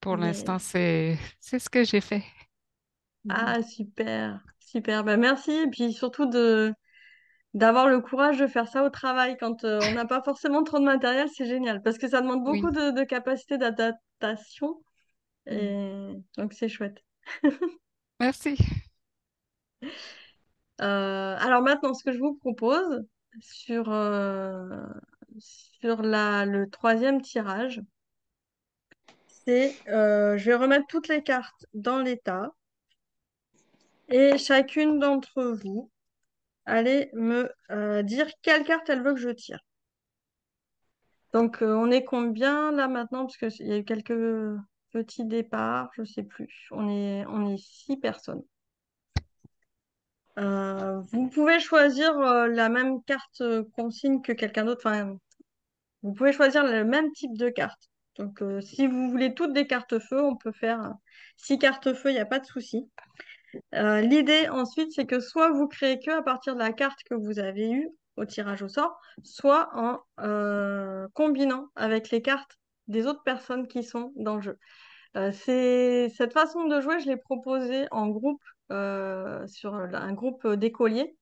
Speaker 6: Pour l'instant,
Speaker 1: Yes.
Speaker 6: c'est ce que j'ai fait.
Speaker 1: Ah, super. Super. Bah, merci. Et puis surtout d'avoir le courage de faire ça au travail quand on n'a pas forcément trop de matériel, c'est génial parce que ça demande beaucoup
Speaker 6: Oui,
Speaker 1: de capacité d'adaptation
Speaker 6: mm,
Speaker 1: et donc c'est chouette.
Speaker 6: merci.
Speaker 1: Alors maintenant, ce que je vous propose sur, sur le troisième tirage, c'est je vais remettre toutes les cartes dans l'état et chacune d'entre vous allez me dire quelle carte elle veut que je tire. Donc, on est combien là maintenant? Parce qu'il y a eu quelques petits départs, je sais plus. On est 6 personnes. Vous pouvez choisir la même carte consigne que quelqu'un d'autre. Enfin, vous pouvez choisir le même type de carte. Donc, si vous voulez toutes des cartes feu, on peut faire 6 cartes feu, il n'y a pas de souci. L'idée ensuite, c'est que soit vous créez que à partir de la carte que vous avez eue au tirage au sort, soit en combinant avec les cartes des autres personnes qui sont dans le jeu. Cette façon de jouer, je l'ai proposée en groupe, sur un groupe d'écoliers,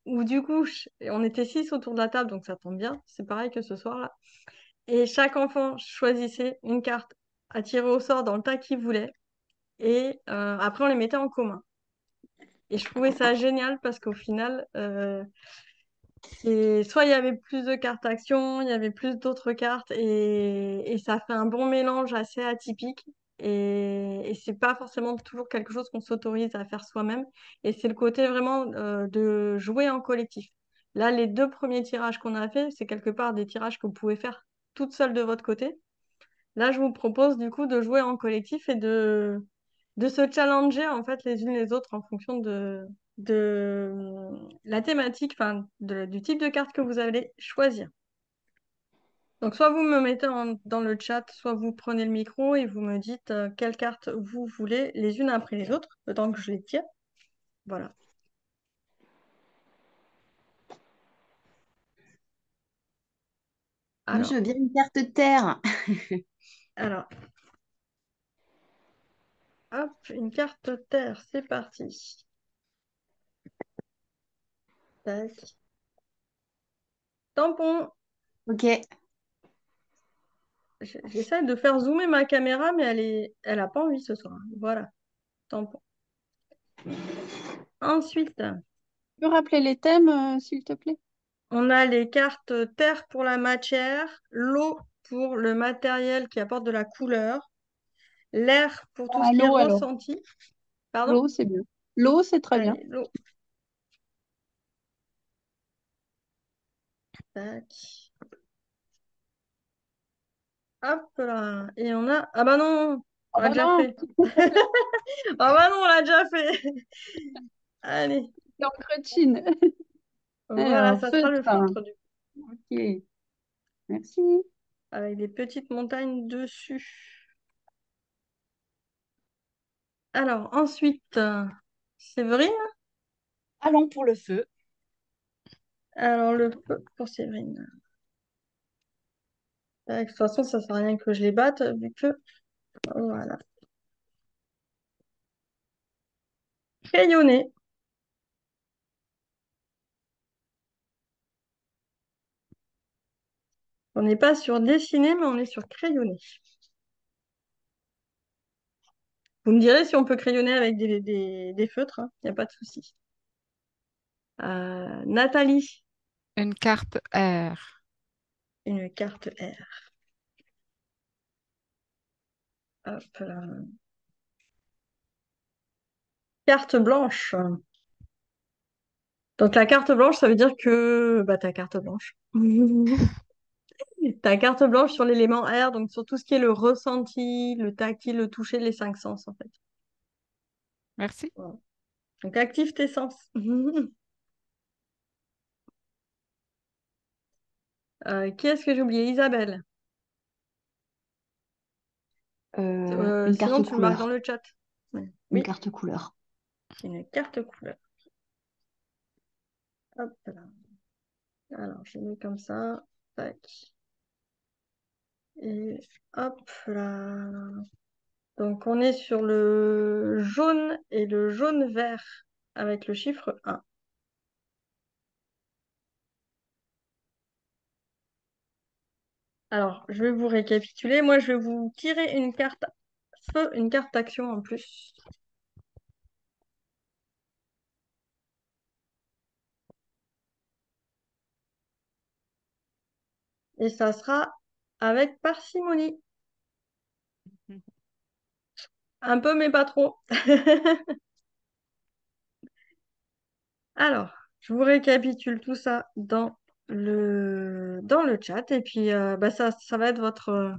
Speaker 1: où du coup, on était 6 autour de la table, donc ça tombe bien, c'est pareil que ce soir-là. Et chaque enfant choisissait une carte à tirer au sort dans le tas qu'il voulait, et après on les mettait en commun. Et je trouvais ça génial parce qu'au final, soit il y avait plus de cartes action, il y avait plus d'autres cartes et ça fait un bon mélange assez atypique. Et c'est pas forcément toujours quelque chose qu'on s'autorise à faire soi-même. Et c'est le côté vraiment de jouer en collectif. Là, les 2 premiers tirages qu'on a fait, c'est quelque part des tirages que vous pouvez faire toute seule de votre côté. Là, je vous propose du coup de jouer en collectif et de se challenger en fait les unes les autres en fonction de la thématique, enfin du type de carte que vous allez choisir. Donc soit vous me mettez dans le chat, soit vous prenez le micro et vous me dites quelles cartes vous voulez les unes après les autres, le temps que je les tire. Voilà.
Speaker 3: Moi, je
Speaker 1: Alors,
Speaker 3: veux bien une carte terre.
Speaker 1: alors, hop, une carte terre, c'est parti. Tac. Tampon.
Speaker 3: Ok.
Speaker 1: J'essaie de faire zoomer ma caméra, mais elle a pas envie ce soir. Voilà, tampon. Ensuite,
Speaker 2: Tu peux rappeler les thèmes, s'il te plaît?
Speaker 1: on a les cartes terre pour la matière, l'eau pour le matériel qui apporte de la couleur, l'air pour tout ce
Speaker 2: Ah,
Speaker 1: qui est
Speaker 2: l'eau alors.
Speaker 1: ressenti. Pardon?
Speaker 2: L'eau, c'est bien. L'eau, c'est très bien.
Speaker 1: Allez, l'eau. Tac. Hop là. Et on a. Ah bah non,
Speaker 2: Ah
Speaker 1: on l'a
Speaker 2: bah
Speaker 1: déjà
Speaker 2: non,
Speaker 1: fait. Ah bah non, on l'a déjà fait. Allez,
Speaker 2: c'est en cretine.
Speaker 1: voilà,
Speaker 2: Alors,
Speaker 1: ça sera
Speaker 2: feutre.
Speaker 1: le feutre du coup,
Speaker 2: Ok, merci.
Speaker 1: avec des petites montagnes dessus. Alors, ensuite, Séverine.
Speaker 4: Allons pour le feu.
Speaker 1: Alors, le feu pour Séverine. De toute façon, ça sert à rien que je les batte, vu que. Voilà. Crayonné. On n'est pas sur dessiné, mais on est sur crayonné. Vous me direz si on peut crayonner avec des feutres, il n'y a pas de souci. Nathalie,
Speaker 6: Une carte air.
Speaker 1: une carte R. Hop là. Carte blanche. Donc la carte blanche, ça veut dire que bah, ta carte blanche. Ta carte blanche sur l'élément R, donc sur tout ce qui est le ressenti, le tactile, le toucher, les 5 sens en fait.
Speaker 6: Merci.
Speaker 1: Voilà. Donc active tes sens. Qui est-ce que j'ai oublié? Isabelle.
Speaker 5: Une
Speaker 1: Sinon,
Speaker 5: carte
Speaker 1: tu le marques dans
Speaker 5: couleur.
Speaker 1: le chat. Ouais.
Speaker 5: Une
Speaker 1: Oui,
Speaker 5: carte couleur.
Speaker 1: une carte couleur. Hop là. Alors, je mets comme ça. Tac. Et hop là. Donc, on est sur le jaune et le jaune-vert avec le chiffre 1. Alors, je vais vous récapituler. Moi, je vais vous tirer une carte feu, une carte action en plus. Et ça sera avec parcimonie. Un peu, mais pas trop. Alors, je vous récapitule tout ça dans le chat. Et puis, bah, ça va être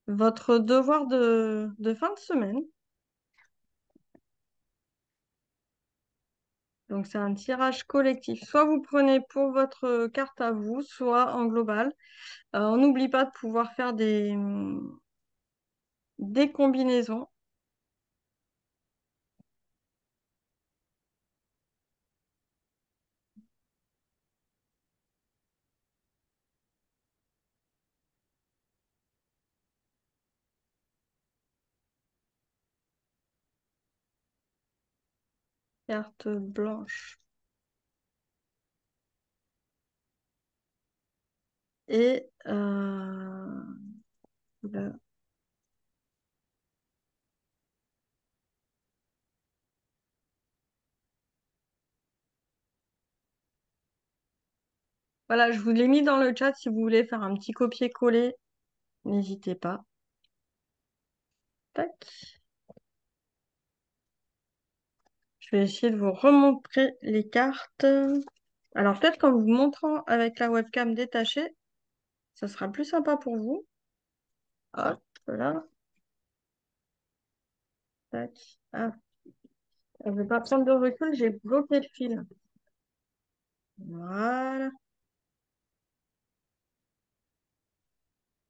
Speaker 1: votre devoir de fin de semaine. Donc, c'est un tirage collectif. Soit vous prenez pour votre carte à vous, soit en global. On n'oublie pas de pouvoir faire des combinaisons. Carte blanche. Et le- voilà, je vous l'ai mis dans le chat si vous voulez faire un petit copier-coller. N'hésitez pas. Tac. Je vais essayer de vous remontrer les cartes. Alors peut-être qu'en vous montrant avec la webcam détachée, ça sera plus sympa pour vous. Hop, là. Tac. Ah, je ne vais pas prendre de recul, j'ai bloqué le fil. Voilà.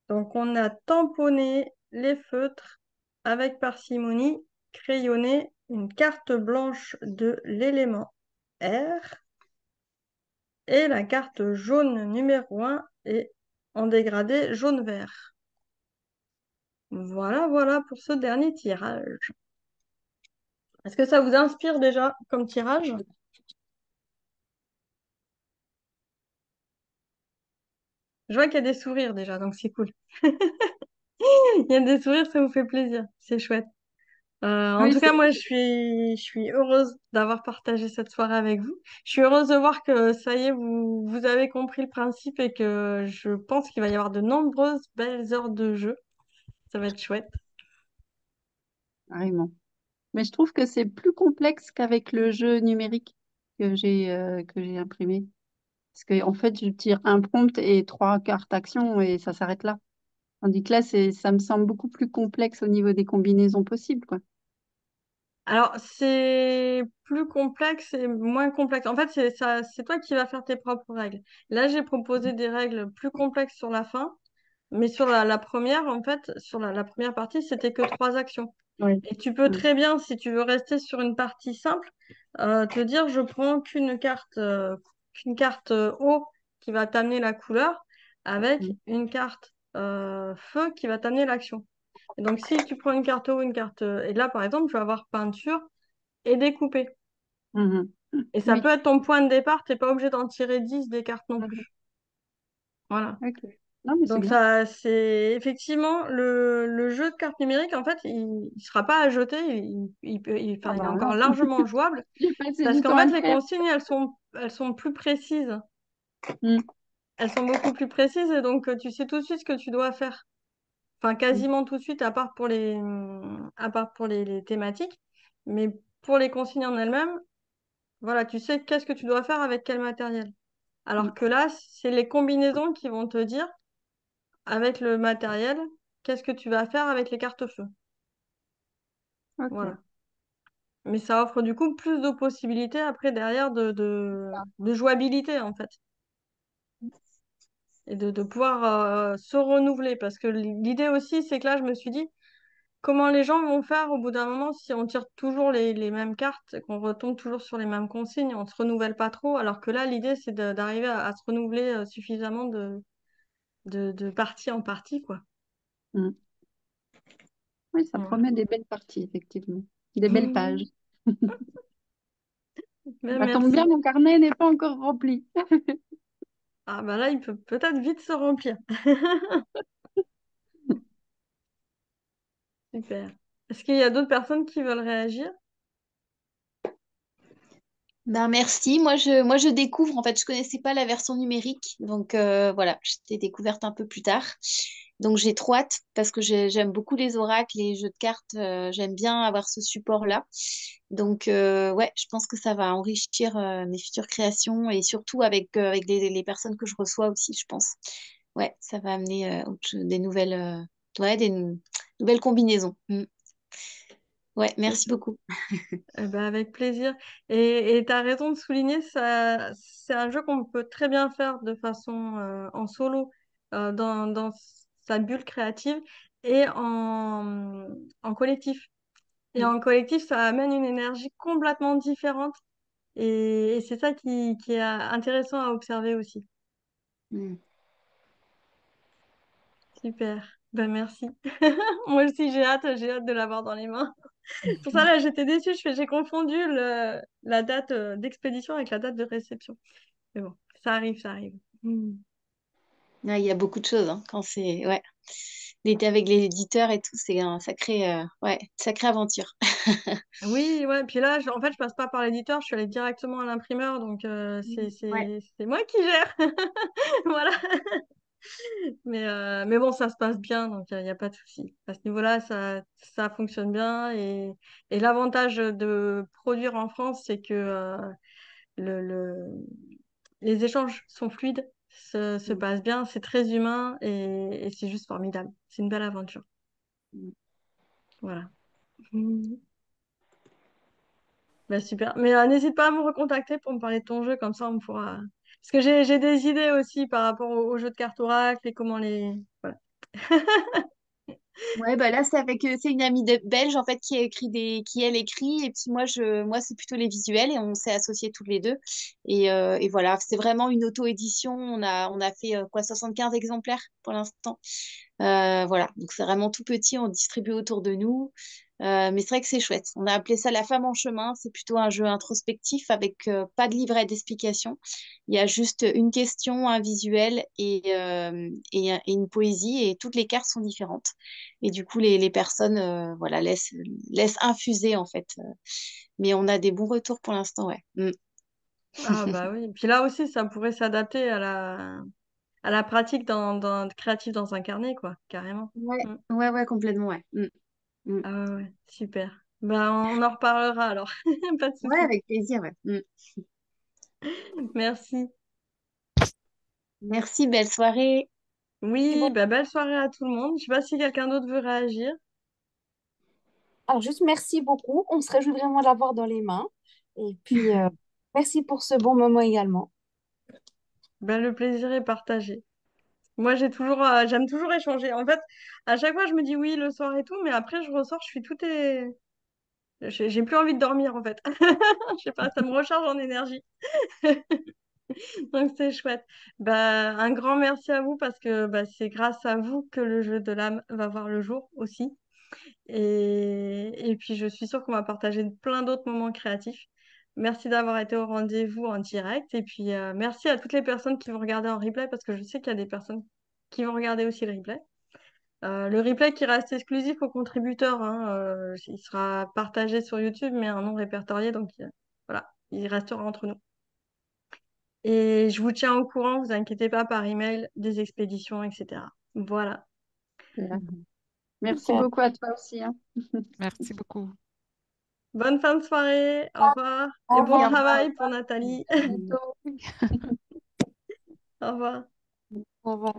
Speaker 1: Donc on a tamponné les feutres avec parcimonie, crayonné une carte blanche de l'élément R. Et la carte jaune numéro 1 est en dégradé jaune-vert. Voilà, voilà pour ce dernier tirage. Est-ce que ça vous inspire déjà comme tirage? Je vois qu'il y a des sourires déjà, donc c'est cool. Il y a des sourires, ça vous fait plaisir. C'est chouette. En
Speaker 2: Oui,
Speaker 1: tout cas, moi, je suis heureuse d'avoir partagé cette soirée avec vous. Je suis heureuse de voir que ça y est, vous avez compris le principe et que je pense qu'il va y avoir de nombreuses belles heures de jeu. Ça va être chouette.
Speaker 2: carrément. Mais je trouve que c'est plus complexe qu'avec le jeu numérique que j'ai imprimé. Parce que en fait, je tire un prompt et trois cartes action et ça s'arrête là. Tandis que là, ça me semble beaucoup plus complexe au niveau des combinaisons possibles, quoi.
Speaker 1: Alors, c'est plus complexe et moins complexe. En fait, c'est ça, c'est toi qui vas faire tes propres règles. Là, j'ai proposé des règles plus complexes sur la fin, mais sur la première, en fait, sur la première partie, c'était que trois actions.
Speaker 2: Oui.
Speaker 1: Et tu peux
Speaker 2: Mm.
Speaker 1: très bien, si tu veux rester sur une partie simple, te dire, je prends qu'une carte eau qui va t'amener la couleur avec
Speaker 2: Mm.
Speaker 1: une carte feu qui va t'amener l'action. Et donc, si tu prends une carte eau, une carte... et là, par exemple, tu vas avoir peinture et découper.
Speaker 2: Mhm.
Speaker 1: Et ça peut
Speaker 2: Oui.
Speaker 1: être ton point de départ, t'es pas obligé d'en tirer 10 des cartes non
Speaker 2: Mhm.
Speaker 1: plus. Voilà.
Speaker 2: Ok. Non, mais c'est
Speaker 1: Donc
Speaker 2: bien.
Speaker 1: ça, c'est effectivement le jeu de cartes numériques, en fait, il sera pas à jeter,
Speaker 2: Ah
Speaker 1: enfin, il est
Speaker 2: bah
Speaker 1: encore
Speaker 2: non.
Speaker 1: largement jouable,
Speaker 2: J'ai passé
Speaker 1: parce
Speaker 2: du
Speaker 1: qu'en
Speaker 2: temps à
Speaker 1: fait,
Speaker 2: le
Speaker 1: les
Speaker 2: faire.
Speaker 1: consignes, elles sont plus précises.
Speaker 2: Mm.
Speaker 1: Elles sont beaucoup plus précises, et donc tu sais tout de suite ce que tu dois faire. Enfin,
Speaker 2: Mm.
Speaker 1: quasiment tout de suite, à part pour les thématiques. Mais pour les consignes en elles-mêmes, voilà, tu sais qu'est-ce que tu dois faire avec quel matériel. Alors
Speaker 2: Mm.
Speaker 1: que là, c'est les combinaisons qui vont te dire, avec le matériel, qu'est-ce que tu vas faire avec les cartes-feu.
Speaker 2: Ok.
Speaker 1: Voilà. Mais ça offre du coup plus de possibilités après derrière de jouabilité en fait. Et de pouvoir se renouveler. Parce que l'idée aussi, c'est que là, je me suis dit, comment les gens vont faire au bout d'un moment si on tire toujours les mêmes cartes, et qu'on retombe toujours sur les mêmes consignes, on se renouvelle pas trop. Alors que là, l'idée, c'est d'arriver à se renouveler suffisamment de partie en partie, quoi.
Speaker 2: Mm. Oui, ça
Speaker 1: Voilà.
Speaker 2: promet des belles parties, effectivement. Des belles pages.
Speaker 1: Mais
Speaker 2: Ça tombe bien,
Speaker 1: merci.
Speaker 2: mon carnet n'est pas encore rempli.
Speaker 1: Ah bah là, il peut peut-être vite se remplir. Super. Est-ce qu'il y a d'autres personnes qui veulent réagir?
Speaker 3: Ben merci. Moi je découvre. En fait, je connaissais pas la version numérique, donc voilà, j'étais découverte un peu plus tard. Donc j'ai trop hâte parce que j'aime beaucoup les oracles, les jeux de cartes. J'aime bien avoir ce support-là. Donc ouais, je pense que ça va enrichir mes futures créations et surtout avec les personnes que je reçois aussi, je pense. Ouais, ça va amener des nouvelles, ouais, nouvelles combinaisons. Mm. Ouais, merci beaucoup.
Speaker 1: Eh ben, avec plaisir. Et tu as raison de souligner, ça, c'est un jeu qu'on peut très bien faire de façon en solo, dans sa bulle créative, et en collectif. Et
Speaker 3: Mm.
Speaker 1: en collectif, ça amène une énergie complètement différente. Et c'est ça qui est intéressant à observer aussi.
Speaker 3: Mm.
Speaker 1: Super. Ben merci. Moi aussi, j'ai hâte de l'avoir dans les mains. Pour ça, là, j'étais déçue. J'ai confondu la date d'expédition avec la date de réception. Mais bon, ça arrive, ça arrive. Mm.
Speaker 3: Ouais, il y a beaucoup de choses, hein, quand c'est ouais. L'été avec les éditeurs et tout, c'est un sacré ouais, sacrée aventure.
Speaker 1: Oui, ouais. Puis là, en fait, je passe pas par l'éditeur, je suis allée directement à l'imprimeur, donc
Speaker 3: Mm. Ouais.
Speaker 1: c'est moi qui gère. Voilà. Mais bon, ça se passe bien, donc il n'y a pas de souci. À ce niveau-là, ça fonctionne bien. Et l'avantage de produire en France, c'est que le, le- les échanges sont fluides, se
Speaker 3: Mm.
Speaker 1: passent bien, c'est très humain et c'est juste formidable. C'est une belle aventure.
Speaker 3: Mm.
Speaker 1: Voilà. Mhm. Bah, super. Mais n'hésite pas à me recontacter pour me parler de ton jeu, comme ça on pourra. Parce que j'ai des idées aussi par rapport au jeu de cartes oracle et comment les. Voilà.
Speaker 3: Ouais, bah là, c'est avec, c'est une amie belge, en fait, qui a écrit qui elle écrit, et puis moi, c'est plutôt les visuels, et on s'est associés toutes les deux. Et voilà, c'est vraiment une auto-édition. On a fait, quoi, 75 exemplaires pour l'instant. Voilà, donc c'est vraiment tout petit, on distribue autour de nous. Mais c'est vrai que c'est chouette. On a appelé ça La Femme en chemin. C'est plutôt un jeu introspectif avec pas de livret d'explication. Il y a juste une question, un visuel et une poésie, et toutes les cartes sont différentes. Et du coup, les personnes voilà, laissent infuser en fait. Mais on a des bons retours pour l'instant, ouais. Mm.
Speaker 1: Ah bah oui. Puis là aussi, ça pourrait s'adapter à la pratique créative dans un carnet, quoi, carrément.
Speaker 3: Ouais,
Speaker 1: Mm.
Speaker 3: ouais, ouais, complètement, ouais. Mm. Mm.
Speaker 1: Ah ouais, ouais, super. Bah, on en reparlera alors. Pas de
Speaker 3: Ouais,
Speaker 1: souci.
Speaker 3: avec plaisir, ouais. Mm.
Speaker 1: Merci.
Speaker 3: Merci, belle soirée.
Speaker 4: Et
Speaker 1: Oui,
Speaker 4: bon,
Speaker 1: bah, belle soirée à tout le monde. Je sais pas si quelqu'un d'autre veut réagir.
Speaker 4: alors juste merci beaucoup. On se réjouit vraiment de l'avoir dans les mains. Et puis, merci pour ce bon moment également.
Speaker 1: Ben, le plaisir est partagé. Moi, j'aime toujours échanger. En fait, à chaque fois, je me dis oui le soir et tout, mais après, je ressors, je suis tout est. J'ai plus envie de dormir, en fait. Je sais pas, ça me recharge en énergie. Donc, c'est chouette. Bah, un grand merci à vous parce que bah, c'est grâce à vous que le jeu de l'âme va voir le jour aussi. Et puis, je suis sûre qu'on va partager plein d'autres moments créatifs. Merci d'avoir été au rendez-vous en direct. Et puis, merci à toutes les personnes qui vont regarder en replay parce que je sais qu'il y a des personnes qui vont regarder aussi le replay. Le replay qui reste exclusif aux contributeurs, hein, il sera partagé sur YouTube, mais un nom répertorié, donc voilà, il restera entre nous. Et je vous tiens au courant, vous inquiétez pas, par email, des expéditions, etc. Voilà.
Speaker 2: Merci
Speaker 4: Super.
Speaker 2: beaucoup à toi aussi, hein.
Speaker 6: Merci beaucoup.
Speaker 1: Bonne fin de soirée, au revoir.
Speaker 4: Au
Speaker 1: Et bon
Speaker 2: Au
Speaker 4: revoir.
Speaker 2: revoir.
Speaker 1: travail pour Nathalie.
Speaker 2: À bientôt.
Speaker 1: Au revoir.
Speaker 4: Au revoir.